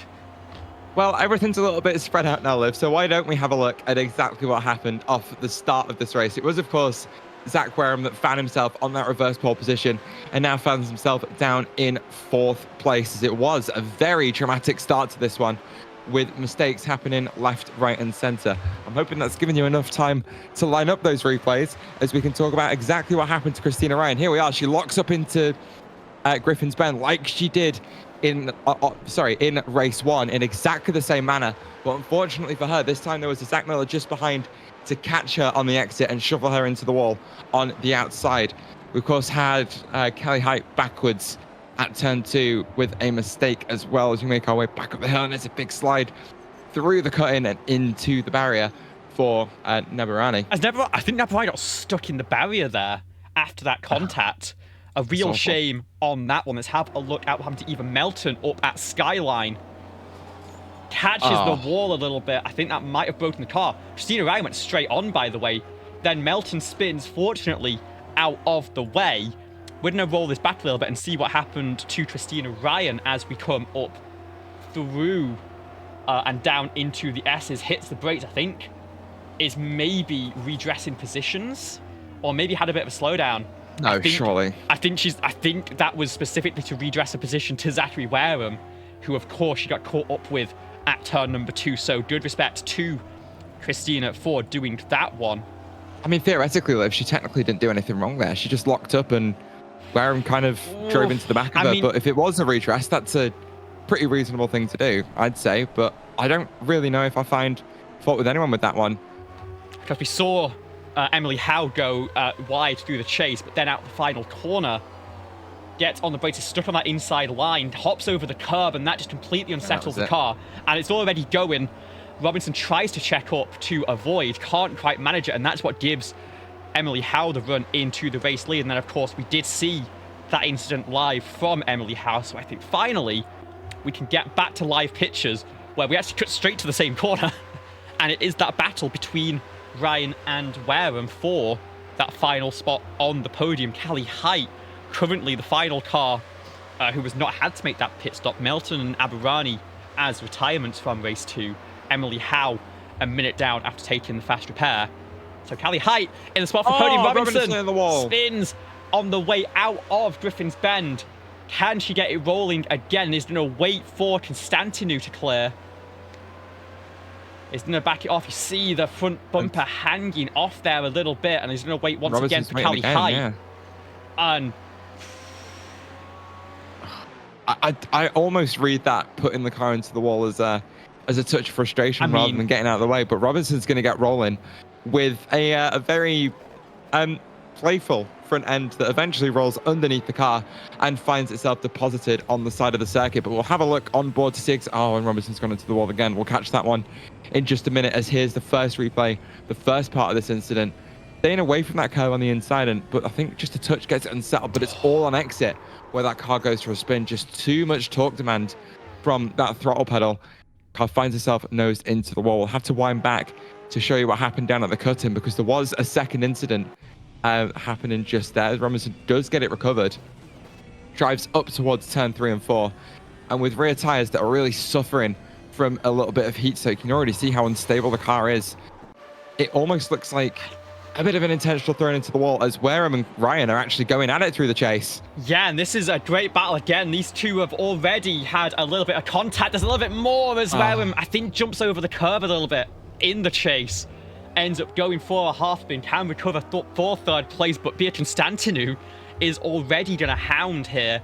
A: Well, everything's a little bit spread out now, Liv, so why don't we have a look at exactly what happened off the start of this race. It was, of course, Zach Wareham that found himself on that reverse pole position and now finds himself down in 4th place, as it was a very dramatic start to this one with mistakes happening left, right and center. I'm hoping that's given you enough time to line up those replays as we can talk about exactly what happened to Christina Ryan. Here we are. She locks up into Griffin's Bend like she did in race 1 in exactly the same manner. But unfortunately for her, this time there was a Zach Miller just behind to catch her on the exit and shovel her into the wall on the outside. We, of course, had Kelly Height backwards at turn 2 with a mistake as well as we make our way back up the hill, and there's a big slide through the cut-in and into the barrier for Nebarani.
B: I think Nebarani got stuck in the barrier there after that contact. A real shame on that one. Let's have a look at what happened to Eva Melton up at Skyline. Catches the wall a little bit. I think that might have broken the car. Christina Ryan went straight on, by the way. Then Melton spins, fortunately, out of the way. We're going to roll this back a little bit and see what happened to Christina Ryan as we come up through and down into the S's. Hits the brakes, I think, is maybe redressing positions, or maybe had a bit of a slowdown.
A: No, surely.
B: I think that was specifically to redress a position to Zachary Wareham, who, of course, she got caught up with at turn number 2. So good respect to Christina for doing that one.
A: I mean, theoretically, Liv, she technically didn't do anything wrong there. She just locked up and Wareham kind of drove into the back of her. But if it was a redress, that's a pretty reasonable thing to do, I'd say. But I don't really know if I find fault with anyone with that one.
B: Because we saw Emily Howe go wide through the chase, but then out the final corner, gets on the brakes, is stuck on that inside line, hops over the curb, and that just completely unsettles the car. And it's already going. Robinson tries to check up to avoid, can't quite manage it, and that's what gives Emily Howe the run into the race lead. And then, of course, we did see that incident live from Emily House. So I think finally we can get back to live pictures where we actually cut straight to the same corner. And it is that battle between Ryan and Wareham for that final spot on the podium. Callie Height, currently the final car who has not had to make that pit stop. Melton and Aberani as retirements from race 2. Emily Howe a minute down after taking the fast repair. So Callie Height in the spot for podium. Robinson
A: in the wall.
B: Spins on the way out of Griffin's Bend. Can she get it rolling again? He's going to wait for Constantinou to clear. He's going to back it off. You see the front bumper hanging off there a little bit, and he's going to wait once again for Callie Height.
A: Yeah.
B: And
A: I almost read that putting the car into the wall as a touch of frustration rather than getting out of the way. But Robinson's going to get rolling with a very playful front end that eventually rolls underneath the car and finds itself deposited on the side of the circuit. But we'll have a look on board to see. Oh, and Robinson's gone into the wall again. We'll catch that one in just a minute, as here's the first replay, the first part of this incident. Staying away from that curve on the inside, but I think just a touch gets it unsettled, but it's all on exit where that car goes for a spin. Just too much torque demand from that throttle pedal. Car finds itself nosed into the wall. We'll have to wind back to show you what happened down at the cut-in, because there was a second incident happening just there. Robinson does get it recovered, drives up towards turn 3 and 4, and with rear tires that are really suffering from a little bit of heat soak, you can already see how unstable the car is. It almost looks like a bit of an intentional thrown into the wall, as Wareham and Ryan are actually going at it through the chase.
B: Yeah, and this is a great battle again. These two have already had a little bit of contact. There's a little bit more as Wareham, I think, jumps over the curve a little bit in the chase. Ends up going for a half spin, can recover for third place, but Bea Constantinou is already going to hound here.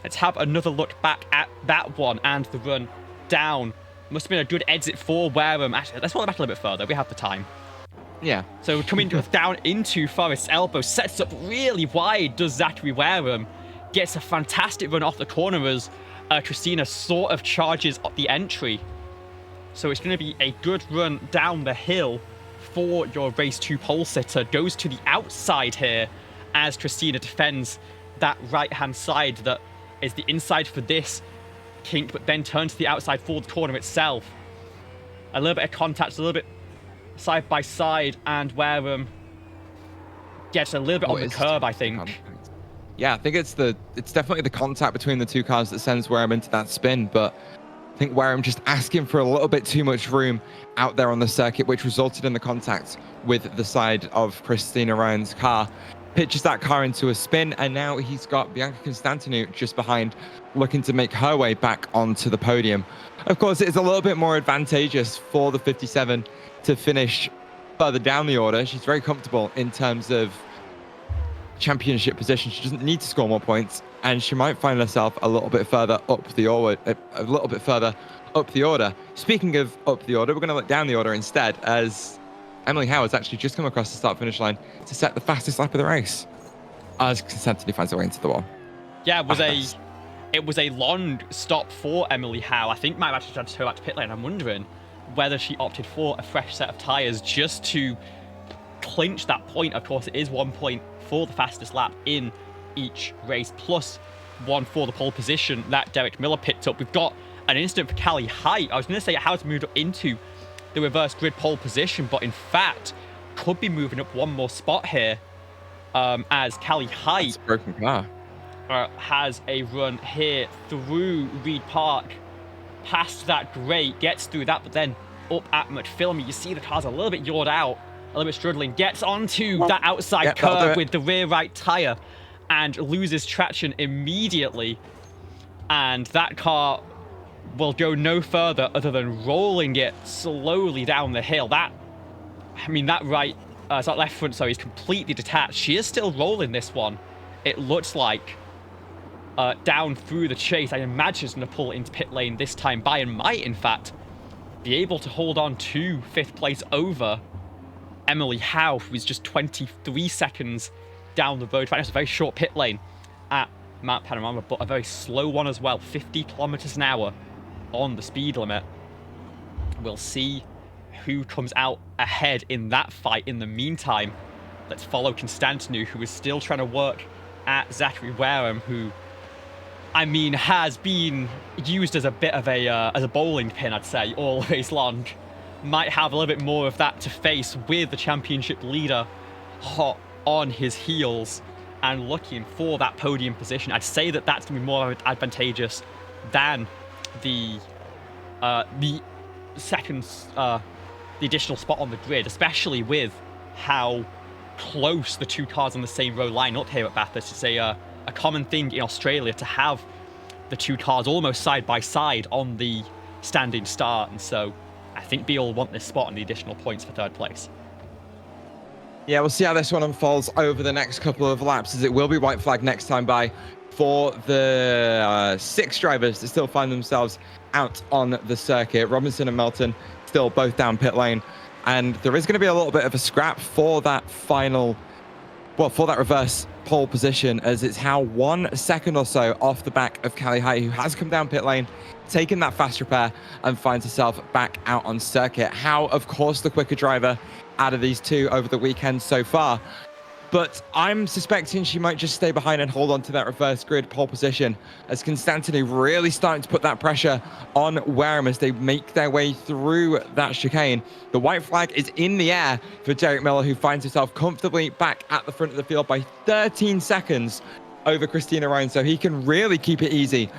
B: Let's have another look back at that one and the run down. Must have been a good exit for Wareham. Actually, let's walk back a little bit further. We have the time.
A: Yeah.
B: So coming down into Forest's elbow, sets up really wide, does Zachary Wareham. Gets a fantastic run off the corner as Christina sort of charges up the entry. So it's going to be a good run down the hill for your race 2 pole sitter. Goes to the outside here as Christina defends that right-hand side that is the inside for this kink, but then turns to the outside for the corner itself. A little bit of contact, a little bit side by side, and Wareham gets a little bit on the curb, I think.
A: Yeah, I think it's definitely the contact between the two cars that sends Wareham into that spin, but I think Wareham just asking for a little bit too much room out there on the circuit, which resulted in the contact with the side of Christina Ryan's car. Pitches that car into a spin, and now he's got Bianca Constantinou just behind, looking to make her way back onto the podium. Of course, it's a little bit more advantageous for the 57 to finish further down the order. She's very comfortable in terms of championship position. She doesn't need to score more points, and she might find herself a little bit further up the order. Speaking of up the order, we're going to look down the order instead, as Emily Howard's actually just come across the start-finish line to set the fastest lap of the race, as Constantine finds her way into the wall.
B: Yeah, it was a long stop for Emily Howe. I think might have actually tried to go back to pit lane. I'm wondering whether she opted for a fresh set of tyres just to clinch that point. Of course, it is 1 point for the fastest lap in each race, plus 1 for the pole position that Derek Miller picked up. We've got an incident for Callie Height. I was going to say Howard's moved up into the reverse grid pole position, but in fact could be moving up 1 more spot here, as Callie Height
A: broken car
B: has a run here through Reed Park, past that grate, gets through that, but then up at McPhillamy. You see the car's a little bit yawed out, a little bit struggling, gets onto that outside curve with the rear right tyre and loses traction immediately, and that car will go no further other than rolling it slowly down the hill. That left front, sorry, is completely detached. She is still rolling this one, it looks like, down through the chase. I imagine she's going to pull it into pit lane this time by, and might, in fact, be able to hold on to 5th place over Emily Howe, who is just 23 seconds down the road. It's a very short pit lane at Mount Panorama, but a very slow one as well. 50 kilometers an hour on the speed limit. We'll see who comes out ahead in that fight. In the meantime, let's follow Constantinou, who is still trying to work at Zachary Wareham, who, I mean, has been used as a bit of a bowling pin, I'd say, all race long. Might have a little bit more of that to face with the championship leader hot on his heels and looking for that podium position. I'd say that that's going to be more advantageous than the second, the additional spot on the grid, especially with how close the two cars on the same row line up here at Bathurst. It's a common thing in Australia to have the two cars almost side by side on the standing start, and so I think Beale will want this spot and the additional points for third place.
A: Yeah, we'll see how this one unfolds over the next couple of laps, as it will be white flag next time by for the 6 drivers that still find themselves out on the circuit. Robinson and Melton still both down pit lane, and there is going to be a little bit of a scrap for that final, well, for that reverse pole position, as it's how 1 second or so off the back of Callie Height, who has come down pit lane, taken that fast repair, and finds herself back out on circuit. How, of course, the quicker driver out of these two over the weekend so far, but I'm suspecting she might just stay behind and hold on to that reverse grid pole position, as Constantini really starting to put that pressure on Wareham as they make their way through that chicane. The white flag is in the air for Derek Miller, who finds himself comfortably back at the front of the field by 13 seconds over Christina Ryan, so he can really keep it easy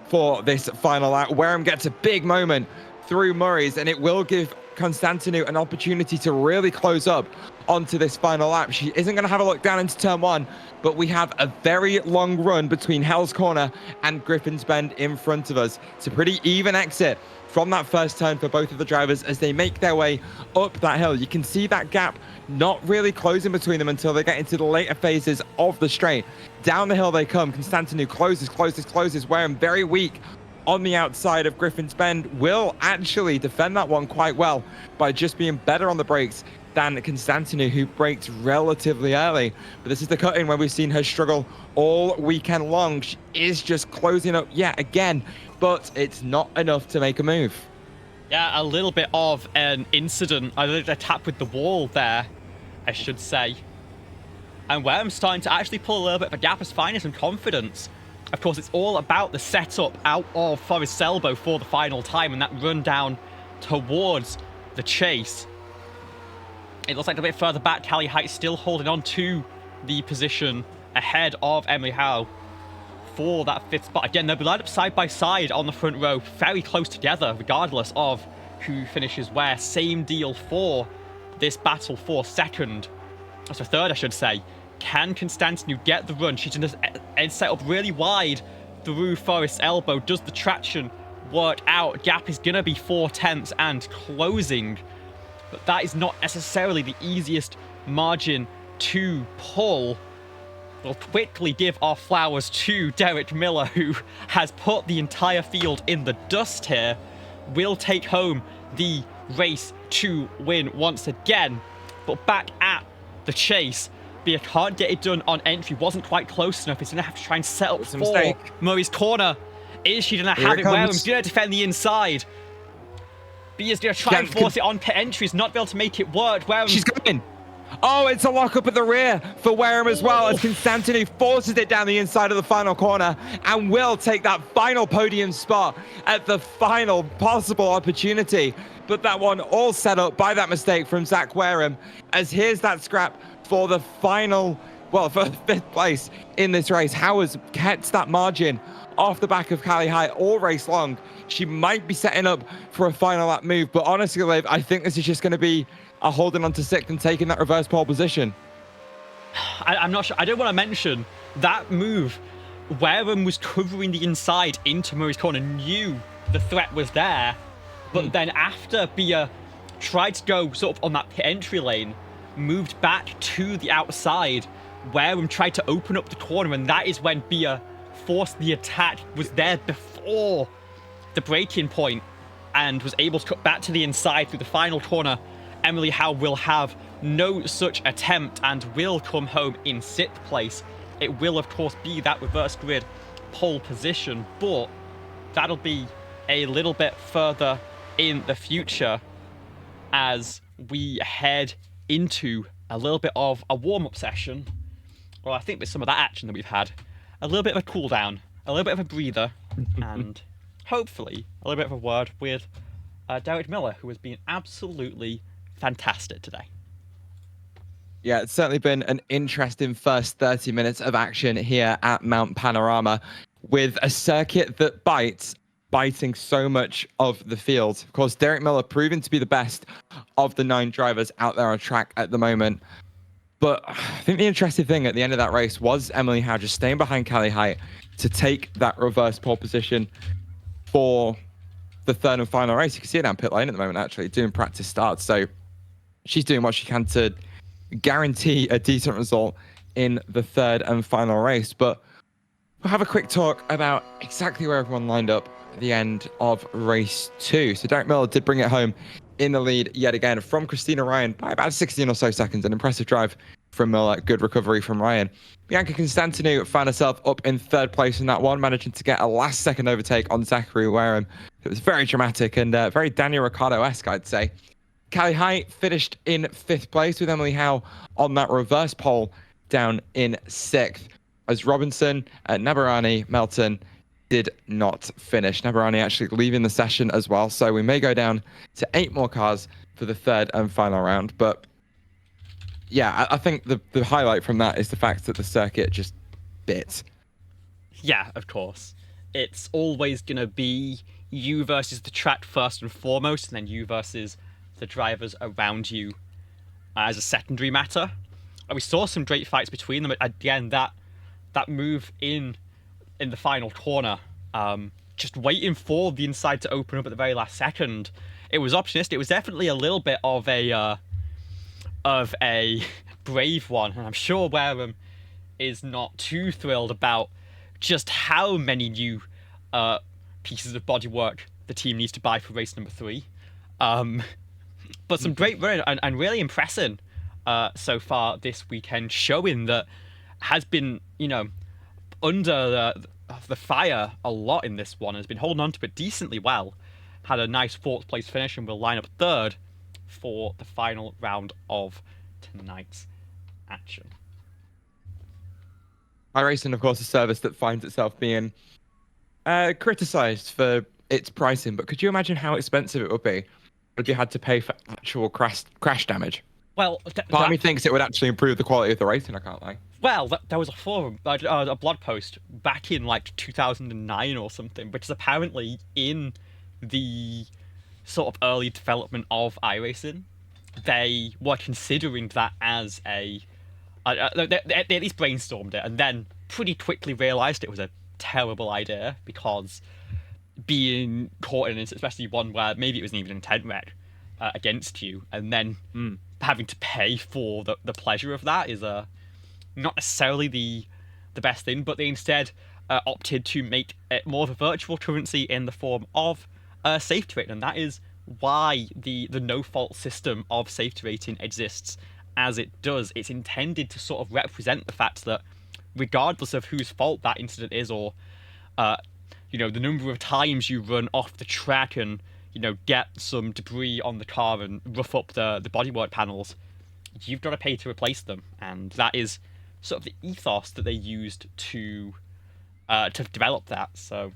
A: for this final lap. Wareham gets a big moment through Murray's, and it will give Constantinu an opportunity to really close up onto this final lap. She isn't going to have a look down into turn 1, but we have a very long run between Hell's Corner and Griffin's Bend in front of us. It's a pretty even exit from that first turn for both of the drivers as they make their way up that hill. You can see that gap not really closing between them until they get into the later phases of the straight. Down the hill they come. Constantinu closes. Wareham very weak on the outside of Griffin's Bend, will actually defend that one quite well by just being better on the brakes than Constantinu, who braked relatively early. But this is the cut-in where we've seen her struggle all weekend long. She is just closing up yet again, but it's not enough to make a move.
B: Yeah, a little bit of an incident, a tap with the wall there, I should say. And Wareham's starting to actually pull a little bit of a gap as finding some confidence. Of course, it's all about the setup out of Forest Elbow for the final time and that run down towards the chase. It looks like a bit further back, Callie Height still holding on to the position ahead of Emily Howe for that 5th spot. Again, they'll be lined up side by side on the front row, very close together, regardless of who finishes where. Same deal for this battle for second. So third, I should say. Can Constantinu get the run? She's in this end set up really wide through Forest Elbow. Does the traction work out? Gap is going to be 4/10 and closing. But that is not necessarily the easiest margin to pull. We'll quickly give our flowers to Derek Miller, who has put the entire field in the dust here. Will take home the race to win once again. But back at the chase, Bia can't get it done on entry. Wasn't quite close enough. He's going to have to try and set up for Murray's corner. Is she going to have it? Wareham's going to defend the inside. Bia's going to try and force it on pit entries, not be able to make it work. Wareham,
A: she's going. Oh, it's a lock up at the rear for Wareham as well, as Constantinu forces it down the inside of the final corner and will take that final podium spot at the final possible opportunity. But that one all set up by that mistake from Zach Wareham, as here's that scrap for the final, well, for 5th place in this race. Howard's kept that margin off the back of Callie Height all race long. She might be setting up for a final lap move, but honestly, Liv, I think this is just going to be a holding on to 6th and taking that reverse pole position.
B: I'm not sure. I don't want to mention that move. Wareham was covering the inside into Murray's corner, knew the threat was there, but then after Bia tried to go sort of on that pit entry lane, moved back to the outside, Wareham tried to open up the corner, and that is when Bia forced the attack, was there before the breaking point, and was able to cut back to the inside through the final corner. Emily Howe will have no such attempt and will come home in 6th place. It will, of course, be that reverse grid pole position, but that'll be a little bit further in the future as we head into a little bit of a warm-up session Well, I think with some of that action that we've had, a little bit of a cool down, a little bit of a breather, and hopefully a little bit of a word with Derek Miller, who has been absolutely fantastic today.
A: Yeah, it's certainly been an interesting first 30 minutes of action here at Mount Panorama, with a circuit that biting so much of the field. Of course, Derek Miller proving to be the best of the 9 drivers out there on track at the moment. But I think the interesting thing at the end of that race was Emily Howe just staying behind Callie Height to take that reverse pole position for the third and final race. You can see it down pit lane at the moment, actually, doing practice starts. So she's doing what she can to guarantee a decent result in the third and final race. But we'll have a quick talk about exactly where everyone lined up at the end of race 2. So Derek Miller did bring it home in the lead yet again from Christina Ryan by about 16 or so seconds. An impressive drive from Miller. Good recovery from Ryan. Bianca Constantinou found herself up in third place in that one, managing to get a last-second overtake on Zachary Wareham. It was very dramatic and very Daniel Ricciardo-esque, I'd say. Callie Height finished in 5th place with Emily Howe on that reverse pole down in 6th. As Robinson, Nabarani, Melton did not finish. Nabarani actually leaving the session as well. So we may go down to 8 more cars for the third and final round. But yeah, I think the highlight from that is the fact that the circuit just bit.
B: Yeah, of course. It's always going to be you versus the track first and foremost, and then you versus the drivers around you as a secondary matter. And we saw some great fights between them. Again, that move in the final corner, just waiting for the inside to open up at the very last second. It was opportunistic. It was definitely a little bit of a brave one, and I'm sure Wareham is not too thrilled about just how many new pieces of bodywork the team needs to buy for race number 3. But some great running and really impressing so far this weekend, showing that has been, under the fire a lot in this one, has been holding on to it decently well. Had a nice 4th place finish and will line up 3rd for the final round of tonight's action.
A: iRacing, of course, a service that finds itself being criticized for its pricing, but could you imagine how expensive it would be if you had to pay for actual crash damage?
B: Well,
A: part of me thinks it would actually improve the quality of the racing, I can't lie.
B: Well, there was a forum, a blog post back in like 2009 or something, which is apparently in the sort of early development of iRacing. They were considering that as they at least brainstormed it, and then pretty quickly realized it was a terrible idea, because being caught in it, especially one where maybe it was even an intent wreck against you, and then having to pay for the pleasure of that is not necessarily the best thing. But they instead opted to make it more of a virtual currency in the form of safety rating, and that is why the no-fault system of safety rating exists as it does. It's intended to sort of represent the fact that regardless of whose fault that incident is, or the number of times you run off the track and get some debris on the car and rough up the bodywork panels, you've got to pay to replace them. And that is sort of the ethos that they used to develop that. So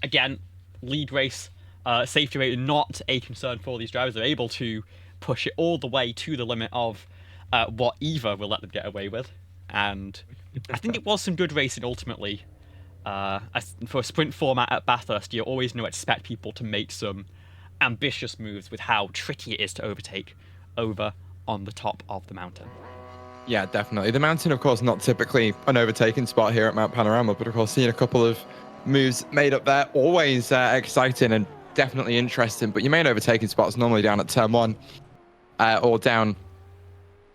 B: again, lead race, safety rating not a concern for these drivers. They're able to push it all the way to the limit of what EVA will let them get away with. And I think it was some good racing ultimately. For a sprint format at Bathurst, you always expect people to make some ambitious moves with how tricky it is to overtake over on the top of the mountain.
A: Yeah, definitely. The mountain, of course, not typically an overtaking spot here at Mount Panorama, but of course, seeing a couple of moves made up there, always exciting and definitely interesting. But your main overtaking spot is normally down at turn 1, or down,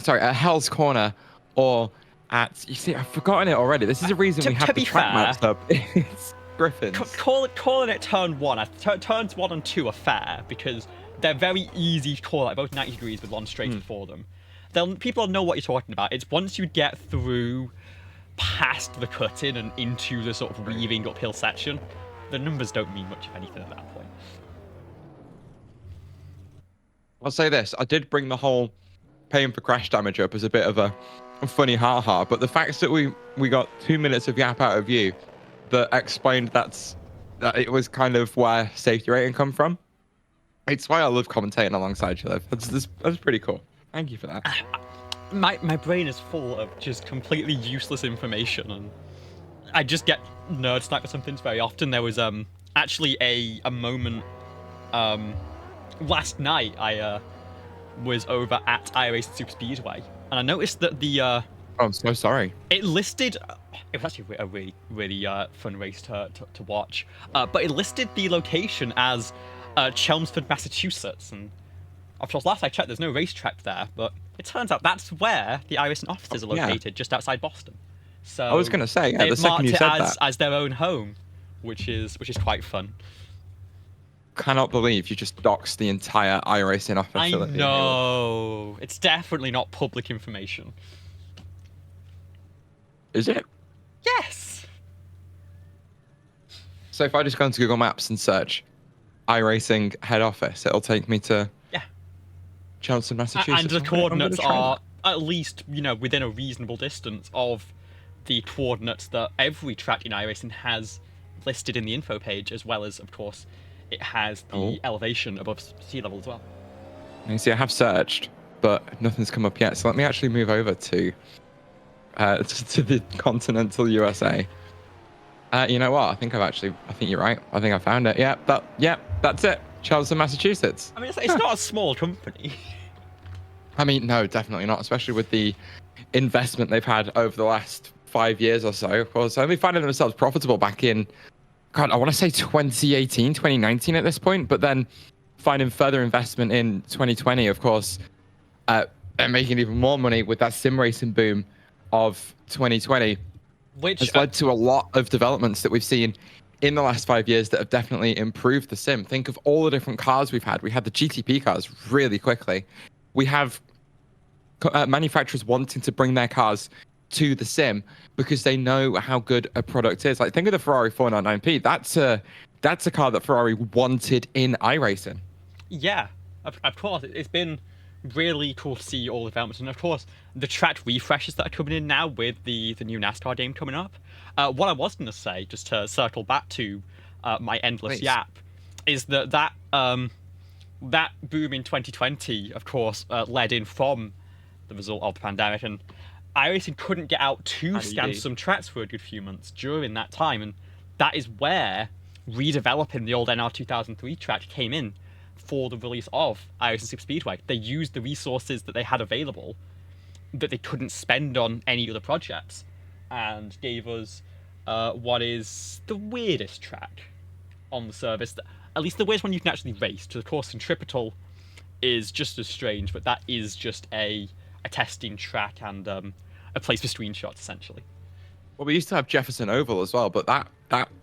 A: at Hell's Corner, or at, you see, I've forgotten it already. This is a reason we have the track maps up. It's Griffins.
B: Calling it turn 1. Turns 1 and 2 are fair, because they're very easy to call, like both 90 degrees with one straight for them. People know what you're talking about. It's once you get through past the cut-in and into the sort of weaving uphill section, the numbers don't mean much of anything at that point.
A: I'll say this. I did bring the whole paying for crash damage up as a bit of a funny ha-ha, but the fact that we got 2 minutes of yap out of you that explained that it was kind of where safety rating come from. It's why I love commentating alongside you, Liv. That's pretty cool. Thank you for that.
B: My brain is full of just completely useless information, and I just get nerd sniped for some things very often. There was actually a moment last night. I was over at iRacing Super Speedway, and I noticed that the
A: Oh, I'm so sorry.
B: it listed. It was actually a really fun race to watch, but it listed the location as Chelmsford, Massachusetts, and of course, last I checked, there's no racetrack there, but it turns out that's where the iRacing offices are located, just outside Boston. So
A: I was going to say, yeah, the
B: they've
A: second
B: marked
A: you
B: it
A: said
B: as their own home, which is quite fun.
A: Cannot believe you just doxed the entire iRacing office.
B: I know. It's definitely not public information.
A: Is it?
B: Yes.
A: So if I just go into Google Maps and search iRacing head office, it'll take me to Chelmsford, Massachusetts.
B: And the coordinates are at least, within a reasonable distance of the coordinates that every track in iRacing has listed in the info page, as well as, of course, it has the elevation above sea level as well.
A: You see, I have searched, but nothing's come up yet. So let me actually move over to the continental USA. You know what? I think you're right. I think I found it. Yeah, that's it. Chelmsford, Massachusetts.
B: I mean, it's not a small company.
A: I mean, no, definitely not, especially with the investment they've had over the last 5 years or so. Of course, only finding themselves profitable back in, God, I want to say 2018, 2019 at this point, but then finding further investment in 2020, of course, and making even more money with that sim racing boom of 2020, which has led to a lot of developments that we've seen in the last 5 years that have definitely improved the sim. Think of all the different cars we've had. We had the GTP cars really quickly. We have manufacturers wanting to bring their cars to the sim because they know how good a product is. Like, think of the Ferrari 499P. That's a car that Ferrari wanted in iRacing.
B: Yeah, of course. It's been really cool to see all the developments, and of course the track refreshes that are coming in now with the new NASCAR game coming up. What I was going to say, just to circle back to my endless yap, is that boom in 2020, of course, led in from the result of the pandemic, and iRacing couldn't get out to scan some tracks for a good few months during that time, and that is where redeveloping the old NR 2003 track came in for the release of iRacing Super Speedway. They used the resources that they had available that they couldn't spend on any other projects, and gave us what is the weirdest track on the service. At least the weirdest one you can actually race. To the course, Centripetal is just as strange, but that is just a testing track and a place for screenshots, essentially.
A: Well, we used to have Jefferson Oval as well, but that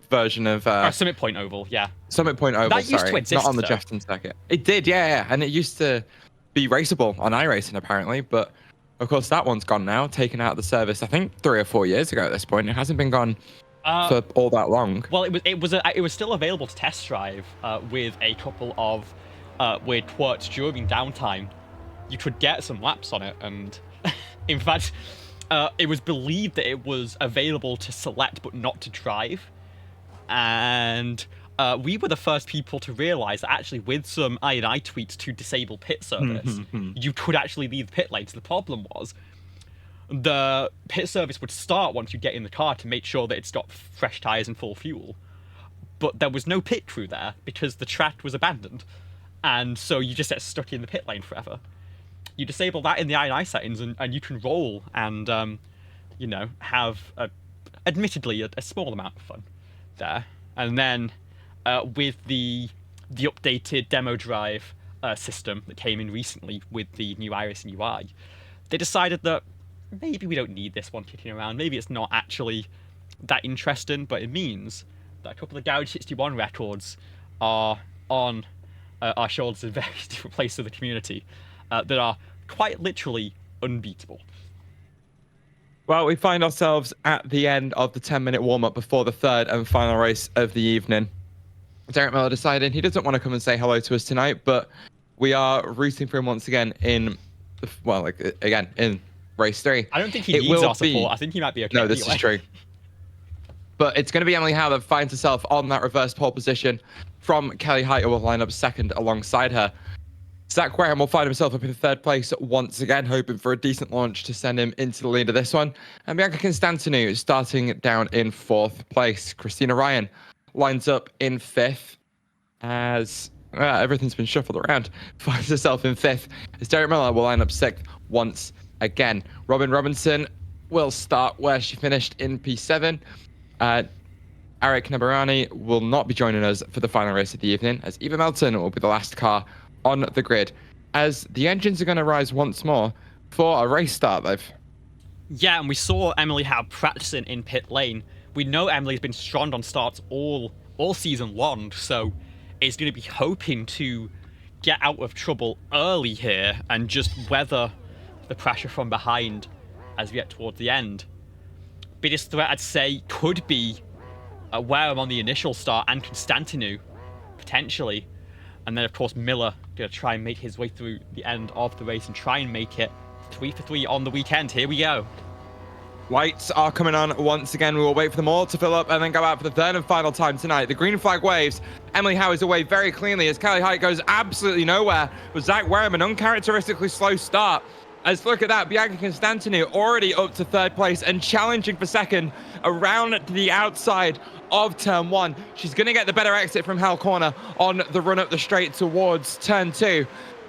A: version of
B: Summit Point Oval, yeah.
A: Summit Point Oval,
B: that used to exist,
A: not on the Jefferson circuit. It did, yeah, and it used to be raceable on iRacing apparently, but of course that one's gone now, taken out of the service. I think 3 or 4 years ago at this point. It hasn't been gone for all that long.
B: Well, it was still available to test drive with a couple of weird quirks during downtime. You could get some laps on it, and in fact, it was believed that it was available to select but not to drive. And we were the first people to realize that actually with some I&I tweaks to disable pit service, you could actually leave pit lanes. The problem was the pit service would start once you get in the car to make sure that it's got fresh tires and full fuel. But there was no pit crew there because the track was abandoned. And so you just get stuck in the pit lane forever. You disable that in the I&I settings and you can roll and, have admittedly a small amount of fun there. And then with the updated demo drive system that came in recently with the new iRacing UI, they decided that maybe we don't need this one kicking around. Maybe it's not actually that interesting, but it means that a couple of Garage 61 records are on our shoulders in various different places of the community that are quite literally unbeatable.
A: Well, we find ourselves at the end of the 10-minute warm-up before the third and final race of the evening. Derek Miller decided he doesn't want to come and say hello to us tonight, but we are rooting for him once again in race 3.
B: I don't think he
A: It
B: needs
A: will
B: our support. I think he might be okay.
A: No, this is true. But it's going to be Emily Howe that finds herself on that reverse pole position from Kelly Height, who will line up second alongside her. Zach Wareham will find himself up in third place once again, hoping for a decent launch to send him into the lead of this one. And Bianca Constantinou starting down in fourth place. Christina Ryan lines up in fifth as everything's been shuffled around. Finds herself in fifth as Derek Miller will line up sixth once again. Robin Robinson will start where she finished in P7. Arik Nabarani will not be joining us for the final race of the evening, as Eva Melton will be the last car on the grid, as the engines are going to rise once more for a race start,
B: Yeah, and we saw Emily Howe practicing in pit lane. We know Emily's been strong on starts all season long, so is going to be hoping to get out of trouble early here and just weather the pressure from behind as we get towards the end. Biggest threat, I'd say, could be Wareham on the initial start and Constantinou, potentially. And then, of course, Miller going to try and make his way through the end of the race and try and make it 3 for 3 on the weekend. Here we go.
A: Lights are coming on once again. We will wait for them all to fill up and then go out for the third and final time tonight. The green flag waves. Emily Howe is away very cleanly as Kelly Height goes absolutely nowhere. But Zach Wareham, an uncharacteristically slow start. As look at that, Bianca Constantinou already up to third place and challenging for second around the outside of turn 1. She's going to get the better exit from Hell Corner on the run up the straight towards turn 2.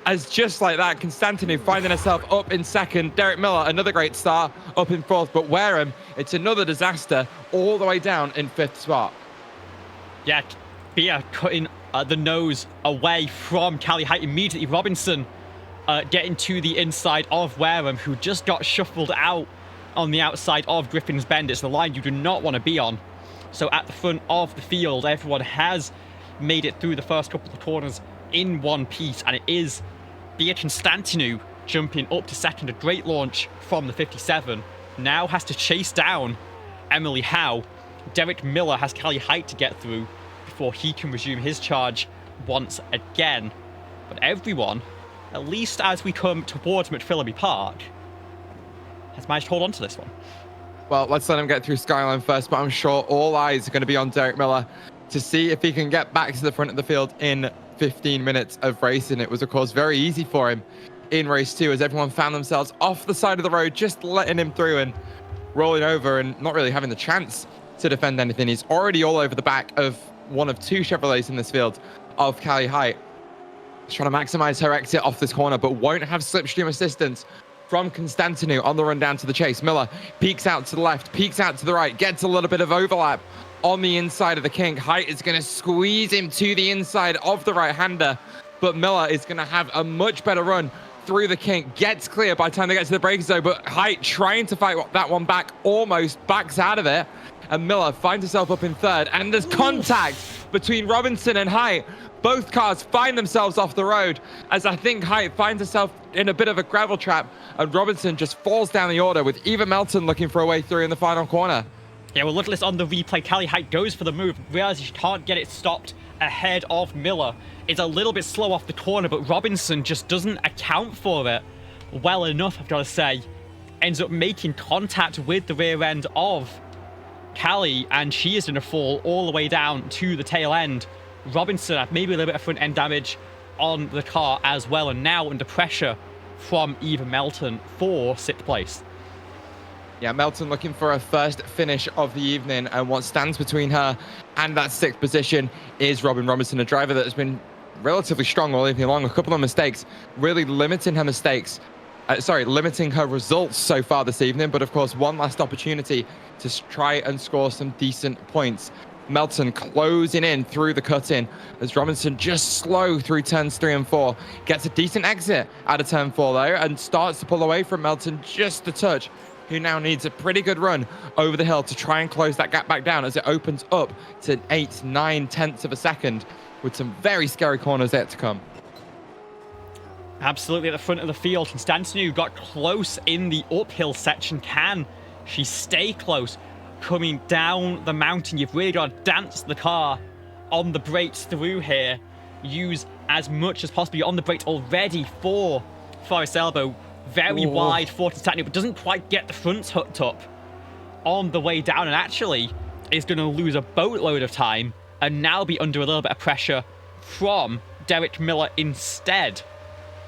A: As just like that, Constantinou finding herself up in second. Derek Miller, another great start, up in fourth. But Wareham, it's another disaster all the way down in fifth spot.
B: Yeah, Bia cutting the nose away from Kelly Height immediately. Robinson getting to the inside of Wareham, who just got shuffled out on the outside of Griffin's Bend. It's the line you do not want to be on. So at the front of the field, everyone has made it through the first couple of corners in one piece, and it is Bia Constantinou jumping up to second. A great launch from the 57. Now has to chase down Emily Howe. Derek Miller has Kelly Height to get through before he can resume his charge once again. But everyone, at least as we come towards McPhillamy Park, has managed to hold on to this one.
A: Well, let's let him get through Skyline first, but I'm sure all eyes are going to be on Derek Miller to see if he can get back to the front of the field in 15 minutes of racing. It was, of course, very easy for him in race 2 as everyone found themselves off the side of the road, just letting him through and rolling over and not really having the chance to defend anything. He's already all over the back of one of 2 Chevrolets in this field of Kelly Height. He's trying to maximize her exit off this corner, but won't have slipstream assistance from Constantinou on the run down to the chase. Miller peeks out to the left, peeks out to the right, gets a little bit of overlap on the inside of the kink. Height is going to squeeze him to the inside of the right-hander, but Miller is going to have a much better run through the kink, gets clear by the time they get to the braking zone, but Height trying to fight that one back, almost backs out of it, and Miller finds herself up in third, and there's contact between Robinson and Height. Both cars find themselves off the road, as I think Height finds herself in a bit of a gravel trap, and Robinson just falls down the order with Eva Melton looking for a way through in the final corner.
B: Yeah, well, look at this on the replay. Kelly Height goes for the move, realizes she can't get it stopped ahead of Miller. It's a little bit slow off the corner, but Robinson just doesn't account for it well enough, I've got to say. Ends up making contact with the rear end of Kelly, and she is going to fall all the way down to the tail end. Robinson had maybe a little bit of front end damage on the car as well, and now under pressure from Eva Melton for 6th place.
A: Yeah, Melton looking for a first finish of the evening, and what stands between her and that 6th position is Robin Robinson, a driver that has been relatively strong all evening long. A couple of mistakes, really limiting her mistakes. Limiting her results so far this evening, but of course, one last opportunity to try and score some decent points. Melton closing in through the cut-in as Robinson just slow through turns 3 and 4. Gets a decent exit out of turn 4 though, and starts to pull away from Melton just a touch, who now needs a pretty good run over the hill to try and close that gap back down as it opens up to 8/9 of a second with some very scary corners yet to come.
B: Absolutely at the front of the field. Constantinou got close in the uphill section. Can she stay close? Coming down the mountain, you've really got to dance the car on the brakes through here. Use as much as possible. You're on the brakes already for Forest Elbow. Very wide for Constantino, but doesn't quite get the fronts hooked up on the way down, and actually is going to lose a boatload of time and now be under a little bit of pressure from Derek Miller instead.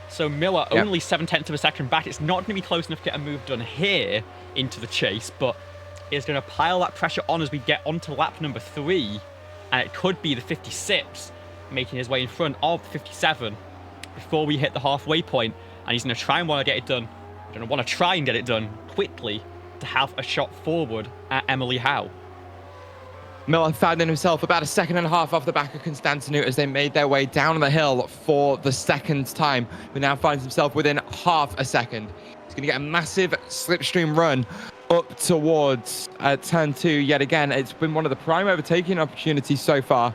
B: So Miller only 7/10 of a second back. It's not going to be close enough to get a move done here into the chase, but is going to pile that pressure on as we get onto lap number 3, and it could be the 56 making his way in front of the 57 before we hit the halfway point, and he's going to try and want to get it done. Going to want to try and get it done quickly to have a shot forward at Emily Howe.
A: Miller finding himself about a second and a half off the back of Constantino as they made their way down the hill for the second time, but now finds himself within half a second. He's going to get a massive slipstream run up towards turn 2 yet again. It's been one of the prime overtaking opportunities so far,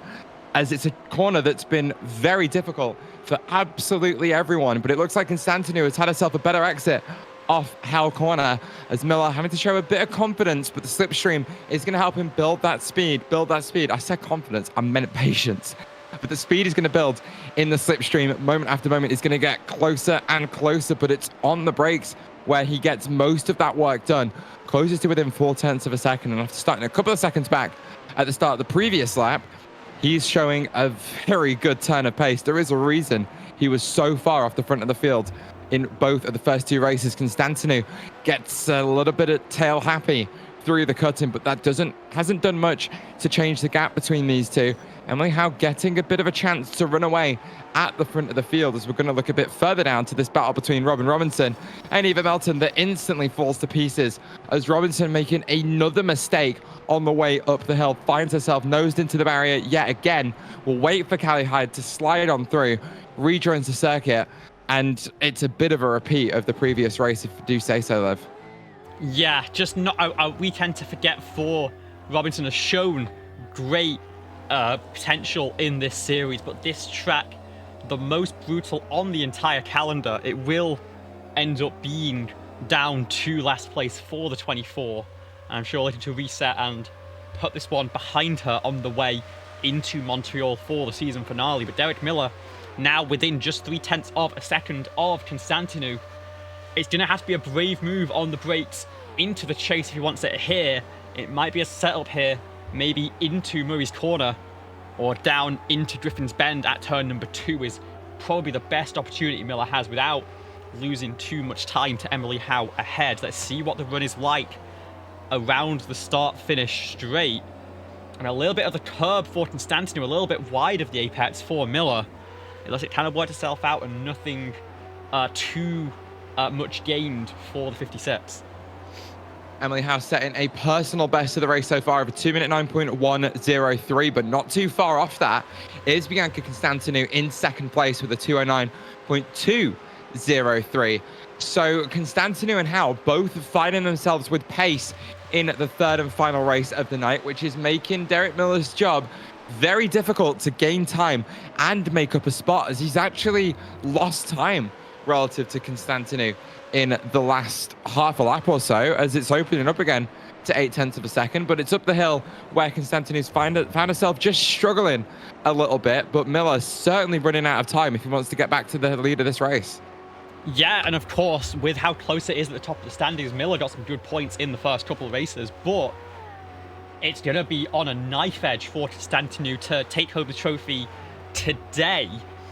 A: as it's a corner that's been very difficult for absolutely everyone, but it looks like Constantino has had herself a better exit off Hell Corner, as Miller having to show a bit of confidence, but the slipstream is going to help him build that speed. I said confidence, I meant patience. But the speed is going to build in the slipstream. Moment after moment is going to get closer and closer, but it's on the brakes where he gets most of that work done. Closest to within 4/10 of a second, and after starting a couple of seconds back at the start of the previous lap, he's showing a very good turn of pace. There is a reason he was so far off the front of the field in both of the first 2 races. Constantino gets a little bit of tail happy through the cutting, but that hasn't done much to change the gap between these two. Emily Howe getting a bit of a chance to run away at the front of the field, as we're going to look a bit further down to this battle between Robin Robinson and Eva Melton that instantly falls to pieces, as Robinson making another mistake on the way up the hill, finds herself nosed into the barrier yet again. We'll wait for Callie Hyde to slide on through, rejoins the circuit, and it's a bit of a repeat of the previous race, if you do say so, Liv.
B: Yeah, just not. We tend to forget Robinson has shown great potential in this series, but this track, the most brutal on the entire calendar, it will end up being down to last place for the 24. And I'm sure looking to reset and put this one behind her on the way into Montreal for the season finale. But Derek Miller now within just 0.3 of a second of Constantino. It's going to have to be a brave move on the brakes into the chase if he wants it here. It might be a setup here, maybe into Murray's Corner or down into Griffin's Bend at turn number 2 is probably the best opportunity Miller has without losing too much time to Emily Howe ahead. Let's see what the run is like around the start-finish straight. And a little bit of the curb for Constantino, a little bit wide of the apex for Miller. Unless it kind of worked itself out and nothing too much gained for the 56.
A: Emily Howe setting a personal best of the race so far of a 2-minute 9.103, but not too far off that is Bianca Constantino in second place with a 209.203. So Constantino and Howe both finding themselves with pace in the third and final race of the night, which is making Derek Miller's job very difficult to gain time and make up a spot, as he's actually lost time relative to Constantino in the last half a lap or so, as it's opening up again to 0.8 of a second. But it's up the hill where Constantino's found herself just struggling a little bit, but Miller's certainly running out of time if he wants to get back to the lead of this race.
B: Yeah, and of course, with how close it is at the top of the standings, Miller got some good points in the first couple of races, but it's going to be on a knife edge for Constantino to take home the trophy today.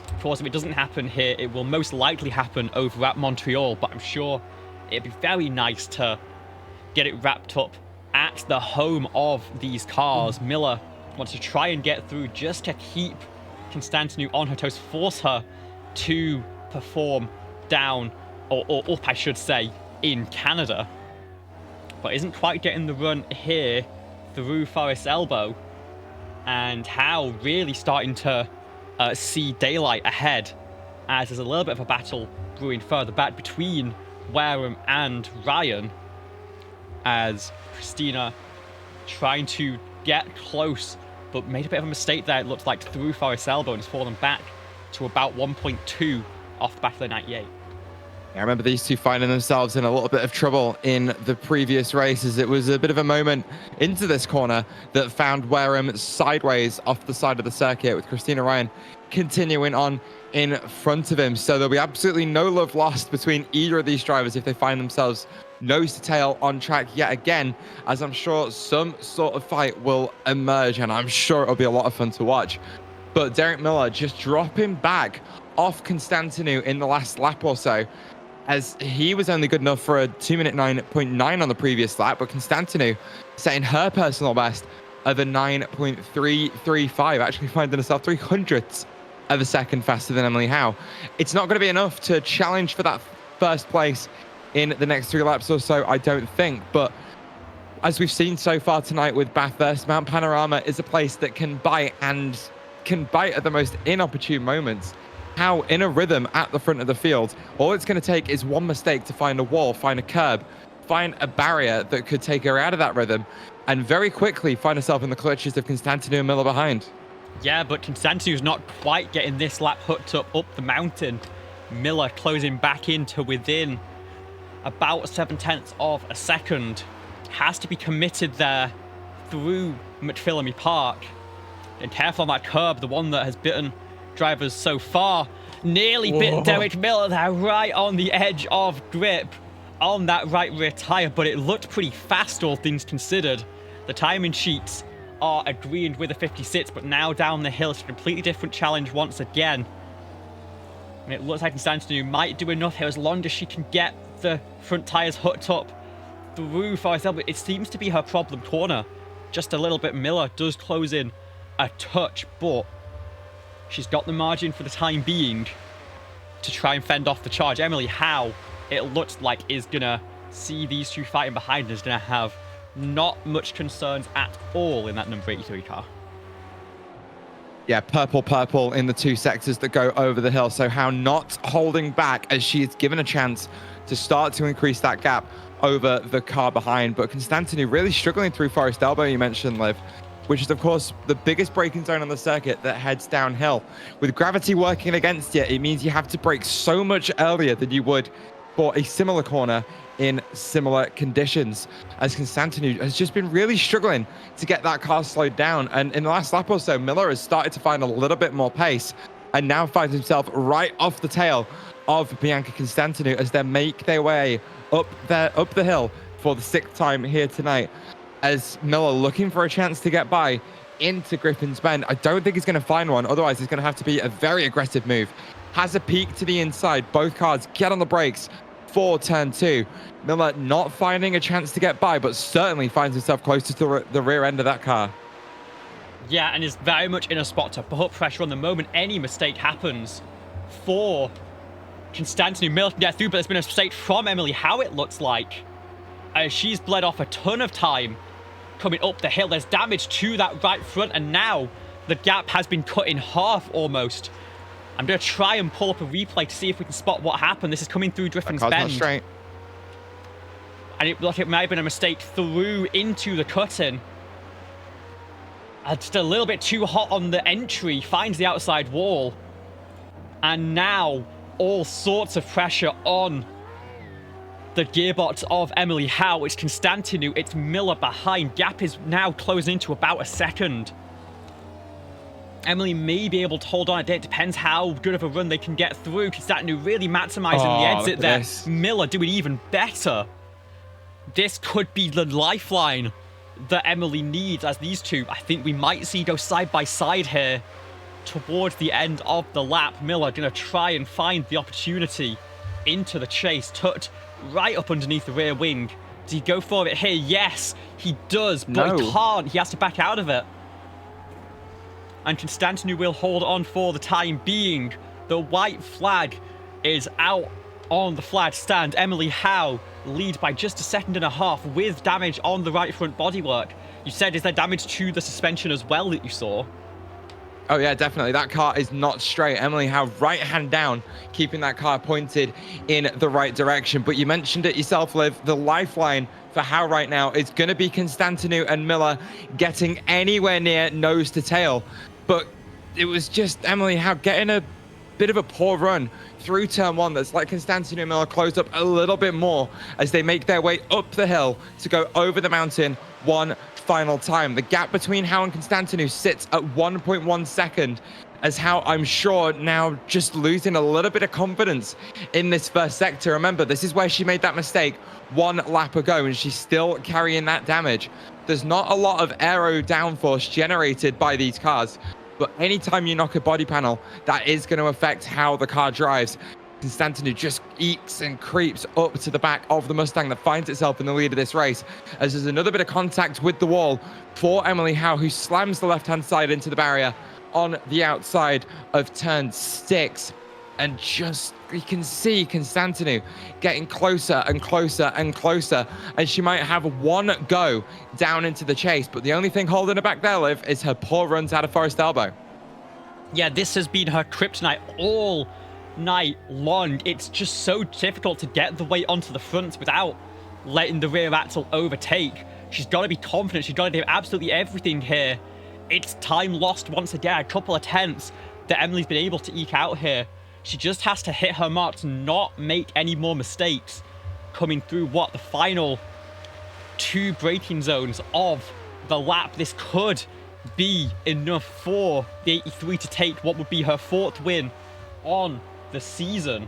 B: Of course, if it doesn't happen here, it will most likely happen over at Montreal, but I'm sure it'd be very nice to get it wrapped up at the home of these cars. Miller wants to try and get through just to keep Constantino on her toes, force her to perform down, or up, I should say, in Canada, but isn't quite getting the run here through Forest Elbow, and Howe really starting to see daylight ahead, as there's a little bit of a battle brewing further back between Wareham and Ryan, as Christina trying to get close but made a bit of a mistake there, it looks like, through Forest Elbow, and has fallen back to about 1.2 off the back of the 98.
A: I remember these two finding themselves in a little bit of trouble in the previous races. It was a bit of a moment into this corner that found Wareham sideways off the side of the circuit, with Christina Ryan continuing on in front of him. So there'll be absolutely no love lost between either of these drivers if they find themselves nose to tail on track yet again, as I'm sure some sort of fight will emerge, and I'm sure it'll be a lot of fun to watch. But Derek Miller just dropping back off Constantinu in the last lap or so, as he was only good enough for a 2-minute 9.9 on the previous lap, but Constantinu setting her personal best of a 9.335, actually finding herself 300ths of a second faster than Emily Howe. It's not going to be enough to challenge for that first place in the next 3 laps or so, I don't think. But as we've seen so far tonight with Bathurst, Mount Panorama is a place that can bite, and can bite at the most inopportune moments. How in a rhythm at the front of the field, all it's going to take is one mistake to find a wall, find a curb, find a barrier that could take her out of that rhythm, and very quickly find herself in the clutches of Constantinu and Miller behind.
B: Yeah, but Constantinu's not quite getting this lap hooked up the mountain. Miller closing back into within about 0.7 of a second. Has to be committed there through McPhillamy Park. And careful on that curb, the one that has bitten drivers so far. Nearly bit Derek Miller there, right on the edge of grip on that right rear tyre, but it looked pretty fast, all things considered. The timing sheets are agreeing with the 56, but now down the hill, it's a completely different challenge once again. And it looks like Constantinu might do enough here as long as she can get the front tyres hooked up through for herself. But it seems to be her problem corner. Just a little bit. Miller does close in a touch, but she's got the margin for the time being to try and fend off the charge. Emily Howe, it looks like, is going to see these two fighting behind her, is going to have not much concerns at all in that number 83 car.
A: Yeah, purple in the 2 sectors that go over the hill. So Howe not holding back as she is given a chance to start to increase that gap over the car behind. But Constantinu really struggling through Forest Elbow, you mentioned, Liv, which is, of course, the biggest braking zone on the circuit that heads downhill. With gravity working against you, it means you have to brake so much earlier than you would for a similar corner in similar conditions, as Constantinu has just been really struggling to get that car slowed down. And in the last lap or so, Miller has started to find a little bit more pace and now finds himself right off the tail of Bianca Constantinu as they make their way up the hill for the 6th time here tonight, as Miller looking for a chance to get by into Griffin's Bend. I don't think he's going to find one, otherwise it's going to have to be a very aggressive move. Has a peek to the inside, both cars get on the brakes for turn 2. Miller not finding a chance to get by, but certainly finds himself closer to the rear end of that car.
B: Yeah, and is very much in a spot to put pressure on the moment any mistake happens for Constantinu. Miller can get through, but there's been a mistake from Emily Howe, it looks like. She's bled off a ton of time coming up the hill. There's damage to that right front, and now the gap has been cut in half almost. I'm going to try and pull up a replay to see if we can spot what happened. This is coming through Griffin's Bend.
A: Not straight.
B: And it looked like it might have been a mistake through into the cut-in. Just a little bit too hot on the entry. Finds the outside wall. And now all sorts of pressure on the gearbox of Emily Howe. It's Constantinu. It's Miller behind. Gap is now closing into about a second. Emily may be able to hold on. It depends how good of a run they can get through. Constantinu really maximizing the exit there. Miller doing even better. This could be the lifeline that Emily needs, as these two, I think we might see go side by side here towards the end of the lap. Miller going to try and find the opportunity into the chase, tucked right up underneath the rear wing. Does he go for it here? Yes, he does, but he can't. He has to back out of it. And Constantinu will hold on for the time being. The white flag is out on the flag stand. Emily Howe lead by just 1.5 seconds with damage on the right front bodywork. You said, is there damage to the suspension as well that you saw?
A: Oh yeah, definitely. That car is not straight. Emily Howe right hand down, keeping that car pointed in the right direction. But you mentioned it yourself, Liv. The lifeline for Howe right now is going to be Constantinu and Miller getting anywhere near nose to tail. But it was just Emily Howe getting a bit of a poor run through turn 1 that's like Constantinu and Miller closed up a little bit more as they make their way up the hill to go over the mountain one final time. The gap between Howe and Constantinu sits at 1.1 second as how I'm sure now just losing a little bit of confidence in this first sector. Remember, this is where she made that mistake 1 lap ago, and she's still carrying that damage. There's not a lot of aero downforce generated by these cars, but anytime you knock a body panel, that is going to affect how the car drives. Constantinu just ekes and creeps up to the back of the Mustang that finds itself in the lead of this race, as there's another bit of contact with the wall for Emily Howe, who slams the left-hand side into the barrier on the outside of turn 6. And just, you can see Constantinu getting closer and closer and closer, and she might have one go down into the chase, but the only thing holding her back there, Liv, is her poor runs out of Forest Elbow.
B: Yeah, this has been her kryptonite all night long. It's just so difficult to get the weight onto the front without letting the rear axle overtake. She's got to be confident. She's got to do absolutely everything here. It's time lost once again. A couple of tenths that Emily's been able to eke out here. She just has to hit her marks, not make any more mistakes coming through the final 2 braking zones of the lap. This could be enough for the 83 to take what would be her 4th win on the season.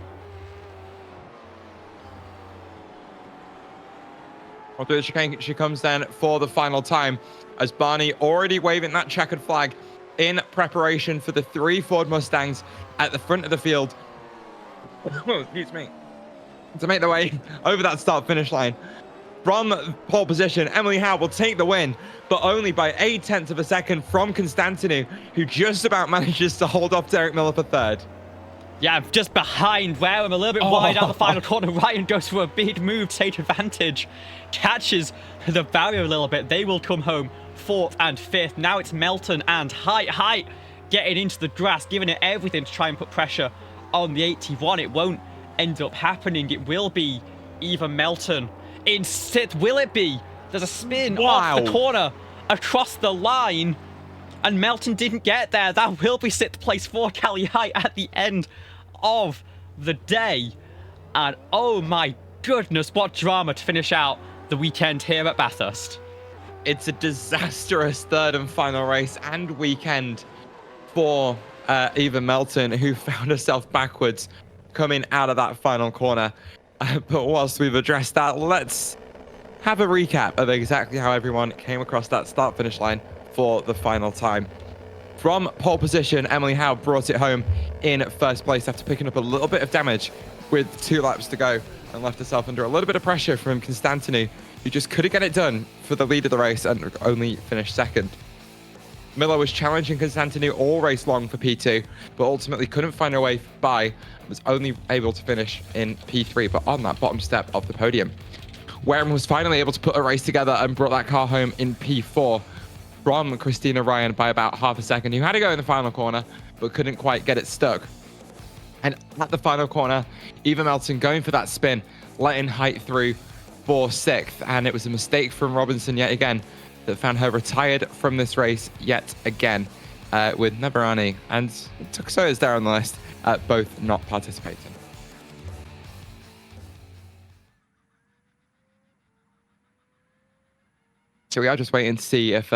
A: Well, through the chicane, she comes then for the final time, as Barney already waving that checkered flag in preparation for the 3 Ford Mustangs at the front of the field. Excuse me. To make their way over that start-finish line. From pole position, Emily Howe will take the win, but only by 0.8 of a second from Constantinu, who just about manages to hold off Derek Miller for 3rd.
B: Yeah, just behind where I'm a little bit wide out the final corner. Ryan goes for a big move to take advantage. Catches the barrier a little bit. They will come home 4th and 5th. Now it's Melton and Height getting into the grass, giving it everything to try and put pressure on the 81. It won't end up happening. It will be either Melton in 6th. Will it be? There's a spin off the corner across the line, and Melton didn't get there. That will be 6th place for Callie Height at the end of the day. And oh my goodness, what drama to finish out the weekend here at Bathurst.
A: It's a disastrous 3rd and final race and weekend for Eva Melton, who found herself backwards coming out of that final corner. But whilst we've addressed that, let's have a recap of exactly how everyone came across that start-finish line for the final time. From pole position, Emily Howe brought it home in 1st place after picking up a little bit of damage with 2 laps to go, and left herself under a little bit of pressure from Constantinu, who just couldn't get it done for the lead of the race and only finished 2nd. Miller was challenging Constantinu all race long for P2, but ultimately couldn't find her way by, was only able to finish in P3, but on that bottom step of the podium. Wareham was finally able to put a race together and brought that car home in P4 from Christina Ryan by about half a second, who had to go in the final corner, but couldn't quite get it stuck. And at the final corner, Eva Melton going for that spin, letting Height through for 6th, and it was a mistake from Robinson yet again that found her retired from this race yet again, with Navarani and Tuxo is there on the list, both not participating. So we are just waiting to see if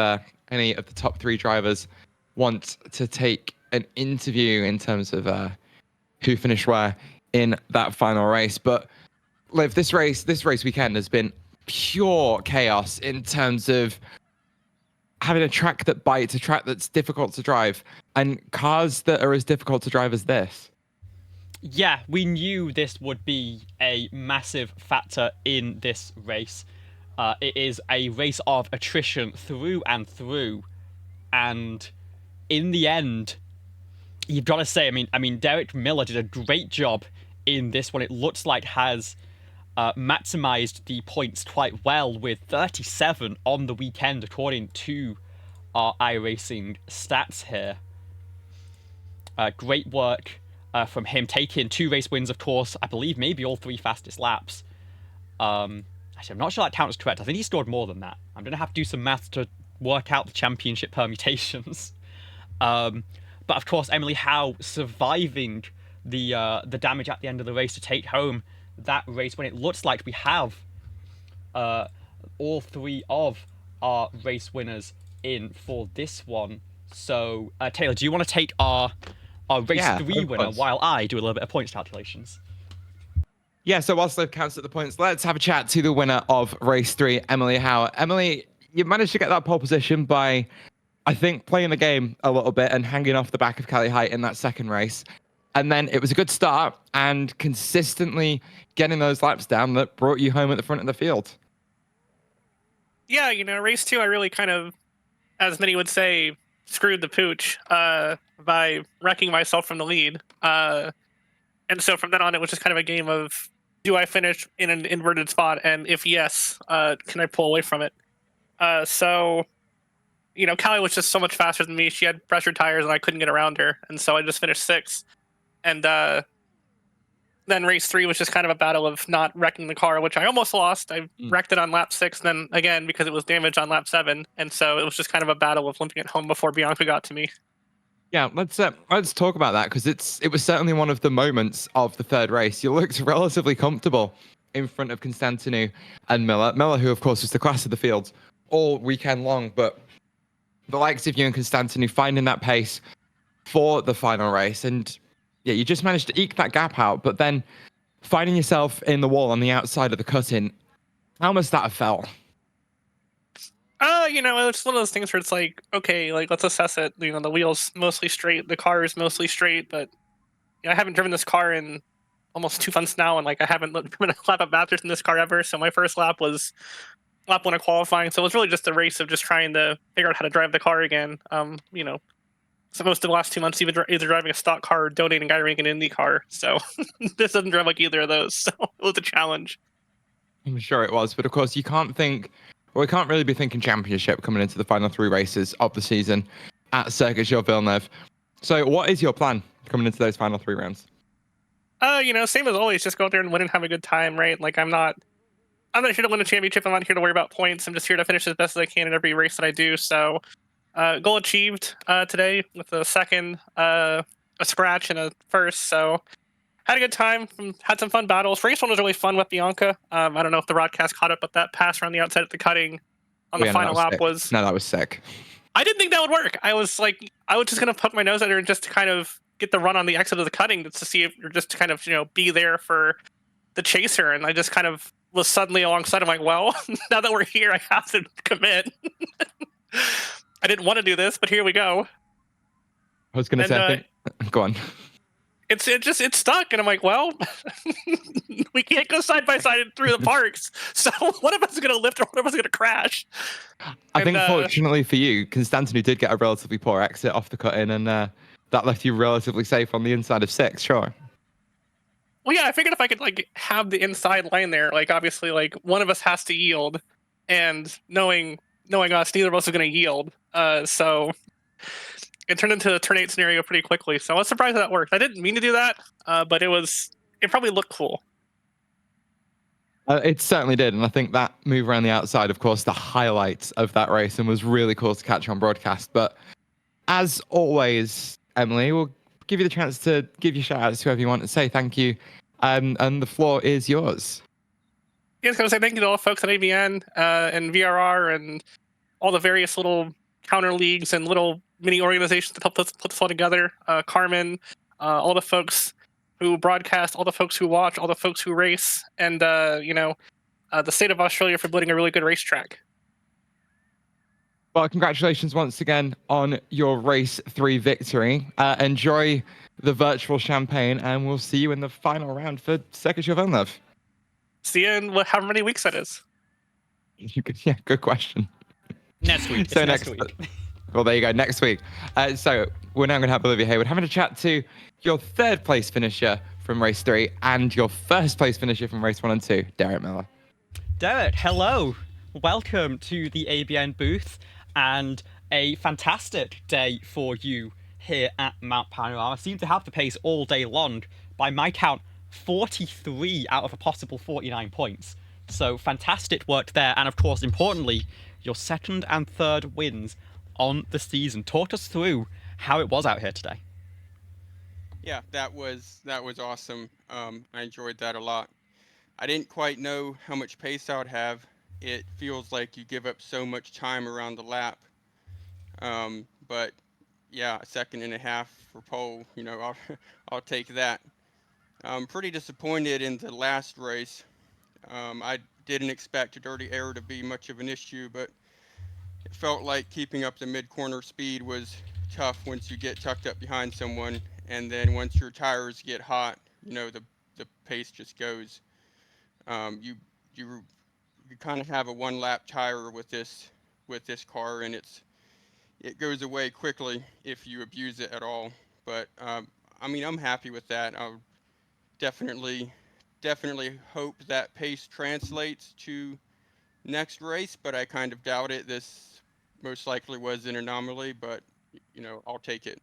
A: any of the top 3 drivers want to take an interview in terms of who finished where in that final race. But Liv, this race weekend has been pure chaos in terms of having a track that bites, a track that's difficult to drive, and cars that are as difficult to drive as this.
B: Yeah, we knew this would be a massive factor in this race. It is a race of attrition through and through, and in the end, you've got to say, I mean, Derek Miller did a great job in this one. It looks like has maximized the points quite well with 37 on the weekend, according to our iRacing stats here. Great work from him, taking 2 race wins, of course. I believe maybe all 3 fastest laps. Actually, I'm not sure that count is correct. I think he scored more than that. I'm going to have to do some maths to work out the championship permutations. But of course, Emily Howe surviving the damage at the end of the race to take home that race, when it looks like we have all 3 of our race winners in for this one. So, Taylor, do you want to take our race
A: Yeah,
B: 3
A: of
B: winner
A: course.
B: while I do a little bit of points calculations?
A: Yeah, so whilst Liv counts at the points, let's have a chat to the winner of race 3, Emily Howe. Emily, you managed to get that pole position by, I think, playing the game a little bit and hanging off the back of Callie Height in that second race. And then it was a good start and consistently getting those laps down that brought you home at the front of the field.
C: Yeah, race 2, I really kind of, as many would say, screwed the pooch by wrecking myself from the lead. And so from then on, it was just kind of a game of, do I finish in an inverted spot? And if yes, can I pull away from it? So, Callie was just so much faster than me. She had pressure tires and I couldn't get around her. And so I just finished 6th. And then race 3 was just kind of a battle of not wrecking the car, which I almost lost. I wrecked it on lap 6, then again because it was damaged on lap 7, and so it was just kind of a battle of limping it home before Bianca got to me.
A: Yeah, let's talk about that because it was certainly one of the moments of the third race. You looked relatively comfortable in front of Constantinu and Miller. Miller, who of course was the class of the field all weekend long, but the likes of you and Constantinu finding that pace for the final race, and yeah, you just managed to eke that gap out, but then finding yourself in the wall on the outside of the cut-in. How must that have felt?
C: It's one of those things where it's like, okay, like let's assess it. The wheel's mostly straight, the car is mostly straight, but I haven't driven this car in almost 2 months now, and like I haven't driven a lap at Bathurst in this car ever. So my first lap was lap 1 of qualifying, so it was really just a race of just trying to figure out how to drive the car again. So most of the last 2 months, either driving a stock car or donating iRank an Indy car. So this doesn't drive like either of those. So it was a challenge.
A: I'm sure it was, but of course you can't we can't really be thinking championship coming into the final 3 races of the season at Circuit Villeneuve. So what is your plan coming into those final 3 rounds?
C: Same as always, just go out there and win and have a good time, right? Like I'm not here to win a championship. I'm not here to worry about points. I'm just here to finish as best as I can in every race that I do. So goal achieved today with a second, a scratch, and a first. So had a good time. Had some fun battles. Race 1 was really fun with Bianca. I don't know if the broadcast caught up, but that pass around the outside at the cutting on the final lap was...
A: No, that was sick.
C: I didn't think that would work. I was just going to poke my nose at her and just to kind of get the run on the exit of the cutting to see if you're just to kind of, be there for the chaser. And I just kind of was suddenly alongside. I'm like, well, now that we're here, I have to commit. I didn't want to do this, but here we go.
A: I was going to say, I think... Go on.
C: It's stuck, and I'm like, well, we can't go side by side through the parks. So one of us is going to lift, or one of us is going to crash.
A: I think fortunately for you, Constantinu did get a relatively poor exit off the cut-in, and that left you relatively safe on the inside of 6. Sure.
C: Well, yeah, I figured if I could have the inside line there, obviously one of us has to yield, and knowing us, neither of us is going to yield. So it turned into a turn 8 scenario pretty quickly. So I was surprised that worked. I didn't mean to do that, but it probably looked cool.
A: It certainly did, and I think that move around the outside, of course, the highlights of that race, and was really cool to catch on broadcast. But as always, Emily, we'll give you the chance to give your shout-outs to whoever you want and say thank you, and the floor is yours.
C: Yeah, I was going to say thank you to all the folks at ABN and VRR and all the various little counter leagues and little mini organizations that helped us put this all together. Carmen, all the folks who broadcast, all the folks who watch, all the folks who race, and the state of Australia for building a really good racetrack.
A: Well, congratulations once again on your race 3 victory. Enjoy the virtual champagne, and we'll see you in the final round for Circuit Villeneuve.
C: See you in however many weeks that is.
A: Yeah, good question.
B: Next week.
A: So next week. Well, there you go. Next week. So we're now going to have Olivia Hayward having a chat to your 3rd place finisher from race 3 and your 1st place finisher from race 1 and 2, Derek Miller.
B: Derek, hello. Welcome to the ABN booth, and a fantastic day for you here at Mount Panorama. Seem to have the pace all day long. By my count, 43 out of a possible 49 points. So fantastic work there, and of course, importantly, your 2nd and 3rd wins on the season. Talk us through how it was out here today.
D: Yeah, that was awesome. I enjoyed that a lot. I didn't quite know how much pace I would have. It feels like you give up so much time around the lap. But yeah, a second and a half for pole. You know, I'll take that. I'm pretty disappointed in the last race. I didn't expect a dirty air to be much of an issue, but it felt like keeping up the mid-corner speed was tough once you get tucked up behind someone, and then once your tires get hot, you know, the pace just goes. You you you kind of have a one-lap tire with this car, and it goes away quickly if you abuse it at all. But I mean, I'm happy with that. I'll definitely hope that pace translates to next race, but I kind of doubt it. This most likely was an anomaly, but you know, I'll take it.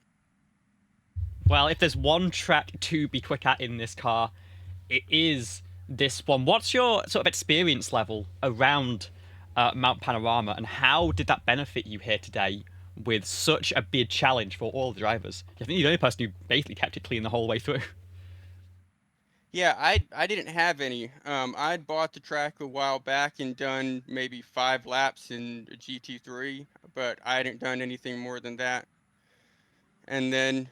B: Well, if there's one track to be quick at in this car, it is this one. What's your sort of experience level around Mount Panorama, and how did that benefit you here today with such a big challenge for all the drivers? I think you're the only person who basically kept it clean the whole way through.
D: Yeah, I didn't have any. I'd bought the track a while back and done maybe 5 laps in GT3, but I hadn't done anything more than that. And then,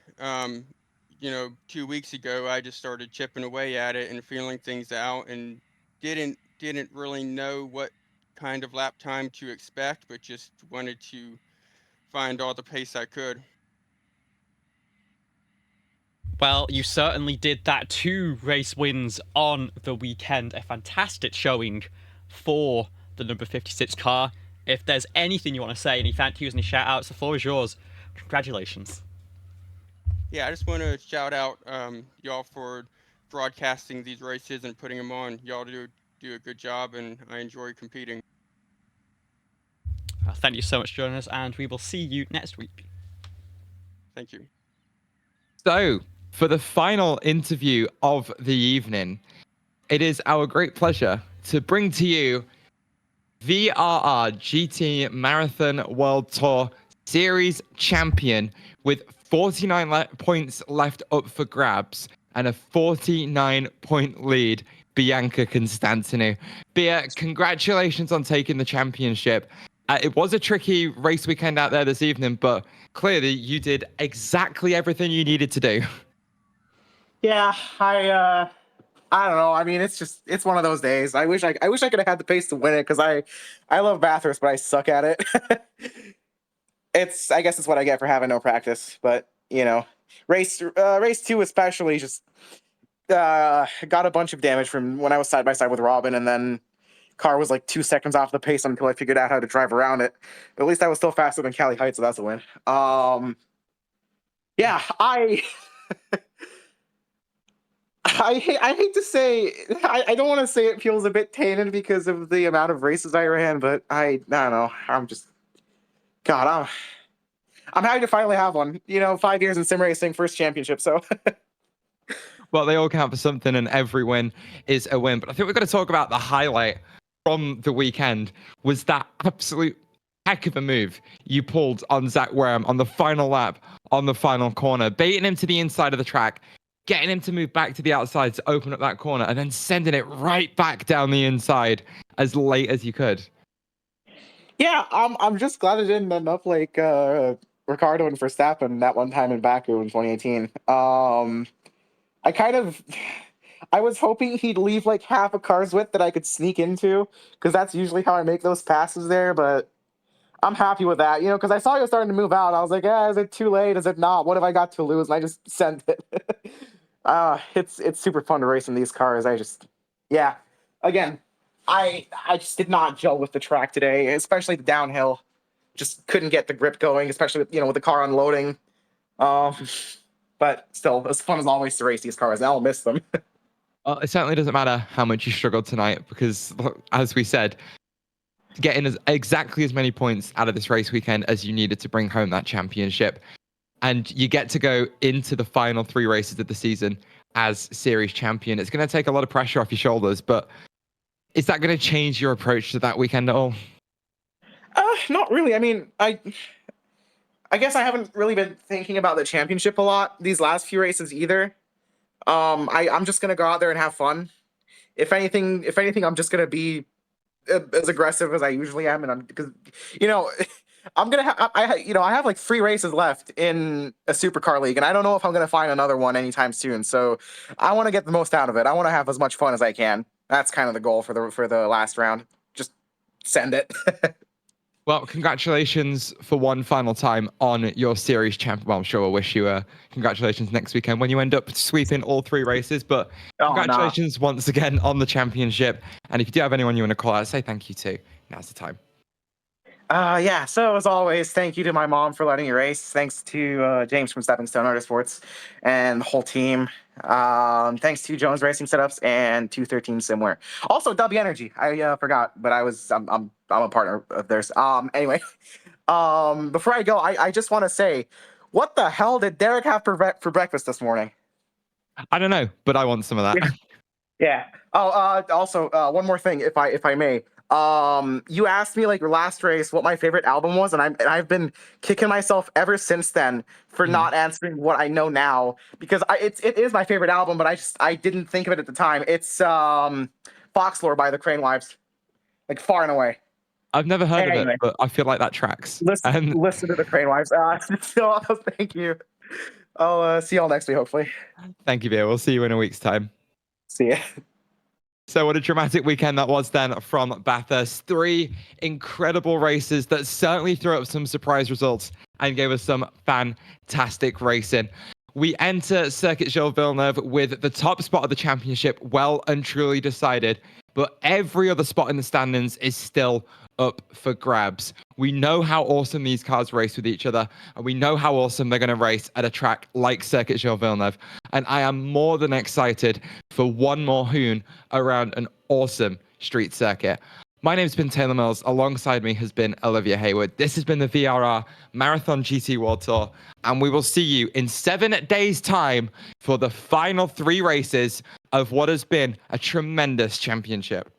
D: you know, 2 weeks ago, I just started chipping away at it and feeling things out, and didn't really know what kind of lap time to expect, but just wanted to find all the pace I could.
B: Well, you certainly did that. 2 race wins on the weekend. A fantastic showing for the number 56 car. If there's anything you want to say, any thank yous, any shout outs, the floor is yours. Congratulations.
D: Yeah, I just want to shout out y'all for broadcasting these races and putting them on. Y'all do a good job, and I enjoy competing.
B: Thank you so much for joining us, and we will see you next week.
D: Thank you.
A: So, for the final interview of the evening, it is our great pleasure to bring to you VRR GT Marathon World Tour Series champion with 49 points left up for grabs and a 49-point lead, Bianca Constantinou. Bia, congratulations on taking the championship. It was a tricky race weekend out there this evening, but clearly you did exactly everything you needed to do.
E: Yeah, I don't know. I mean, it's one of those days. I wish I could have had the pace to win it, because I love Bathurst, but I suck at it. I guess it's what I get for having no practice. But you know, race 2 especially, just got a bunch of damage from when I was side by side with Robin, and then car was like 2 seconds off the pace until I figured out how to drive around it. But at least I was still faster than Cali Heights, so that's a win. Yeah, I hate to say, I don't want to say it feels a bit tainted because of the amount of races I ran, but I don't know. I'm happy to finally have one. You know, 5 years in sim racing, first championship. So
A: Well, they all count for something, and every win is a win. But I think we've got to talk about the highlight from the weekend was that absolute heck of a move you pulled on Zach Wareham on the final lap, on the final corner, baiting him to the inside of the track, getting him to move back to the outside to open up that corner, and then sending it right back down the inside as late as you could.
E: yeah, I'm just glad it didn't end up like Ricardo and Verstappen that one time in Baku in 2018. I was hoping he'd leave like half a car's width that I could sneak into, because that's usually how I make those passes there. But I'm happy with that, you know, because I saw he was starting to move out. I was like, is it too late? Is it not? What have I got to lose? And I just sent it. It's super fun to race in these cars. Yeah. Again, I just did not gel with the track today, especially the downhill. Just couldn't get the grip going, especially with, with the car unloading. But still, as fun as always to race these cars. I'll miss them.
A: Well, it certainly doesn't matter how much you struggled tonight, because, as we said, getting exactly as many points out of this race weekend as you needed to bring home that championship. And you get to go into the final 3 races of the season as series champion. It's going to take a lot of pressure off your shoulders, but is that going to change your approach to that weekend at all?
E: Not really. I mean, I guess I haven't really been thinking about the championship a lot these last few races either. I'm just gonna go out there and have fun. If anything, I'm just gonna be as aggressive as I usually am, and because you know, I'm gonna have I have like 3 races left in a supercar league, and I don't know if I'm gonna find another one anytime soon. So I want to get the most out of it. I want to have as much fun as I can. That's kind of the goal for the last round. Just send it.
A: Well, congratulations for one final time on your series champ. Well, I'm sure we'll wish you congratulations next weekend when you end up sweeping all 3 races. But congratulations once again on the championship. And if you do have anyone you want to call out, say thank you to. Now's the time.
E: Yeah, so as always, thank you to my mom for letting me race. Thanks to James from Stepping Stone Autosports and the whole team. Thanks to Jones Racing Setups and 213 Simware. Also, W Energy. I forgot, but I'm a partner of theirs. Anyway, before I go, I just want to say, what the hell did Derek have for breakfast this morning?
A: I don't know, but I want some of that.
E: Yeah. Oh, also, one more thing, if I may. You asked me like last race what my favorite album was, and I've been kicking myself ever since then for not answering what I know now, because it is my favorite album, but I didn't think of it at the time. It's Foxlore by the Crane Wives, like far and away.
A: I've never heard of
E: Anyway.
A: it, but I feel like that tracks.
E: Listen to the Crane Wives. So thank you. I'll see y'all next week, hopefully.
A: Thank you, Beer. We'll see you in a week's time.
E: See ya.
A: So what a dramatic weekend that was then from Bathurst. 3 incredible races that certainly threw up some surprise results and gave us some fantastic racing. We enter Circuit Gilles Villeneuve with the top spot of the championship well and truly decided, but every other spot in the standings is still up for grabs. We know how awesome these cars race with each other, and we know how awesome they're going to race at a track like Circuit Gilles Villeneuve. And I am more than excited for one more hoon around an awesome street circuit. My name's been Taylor Mills. Alongside me has been Olivia Hayward. This has been the VRR Marathon GT World Tour, and we will see you in 7 days' time for the final 3 races of what has been a tremendous championship.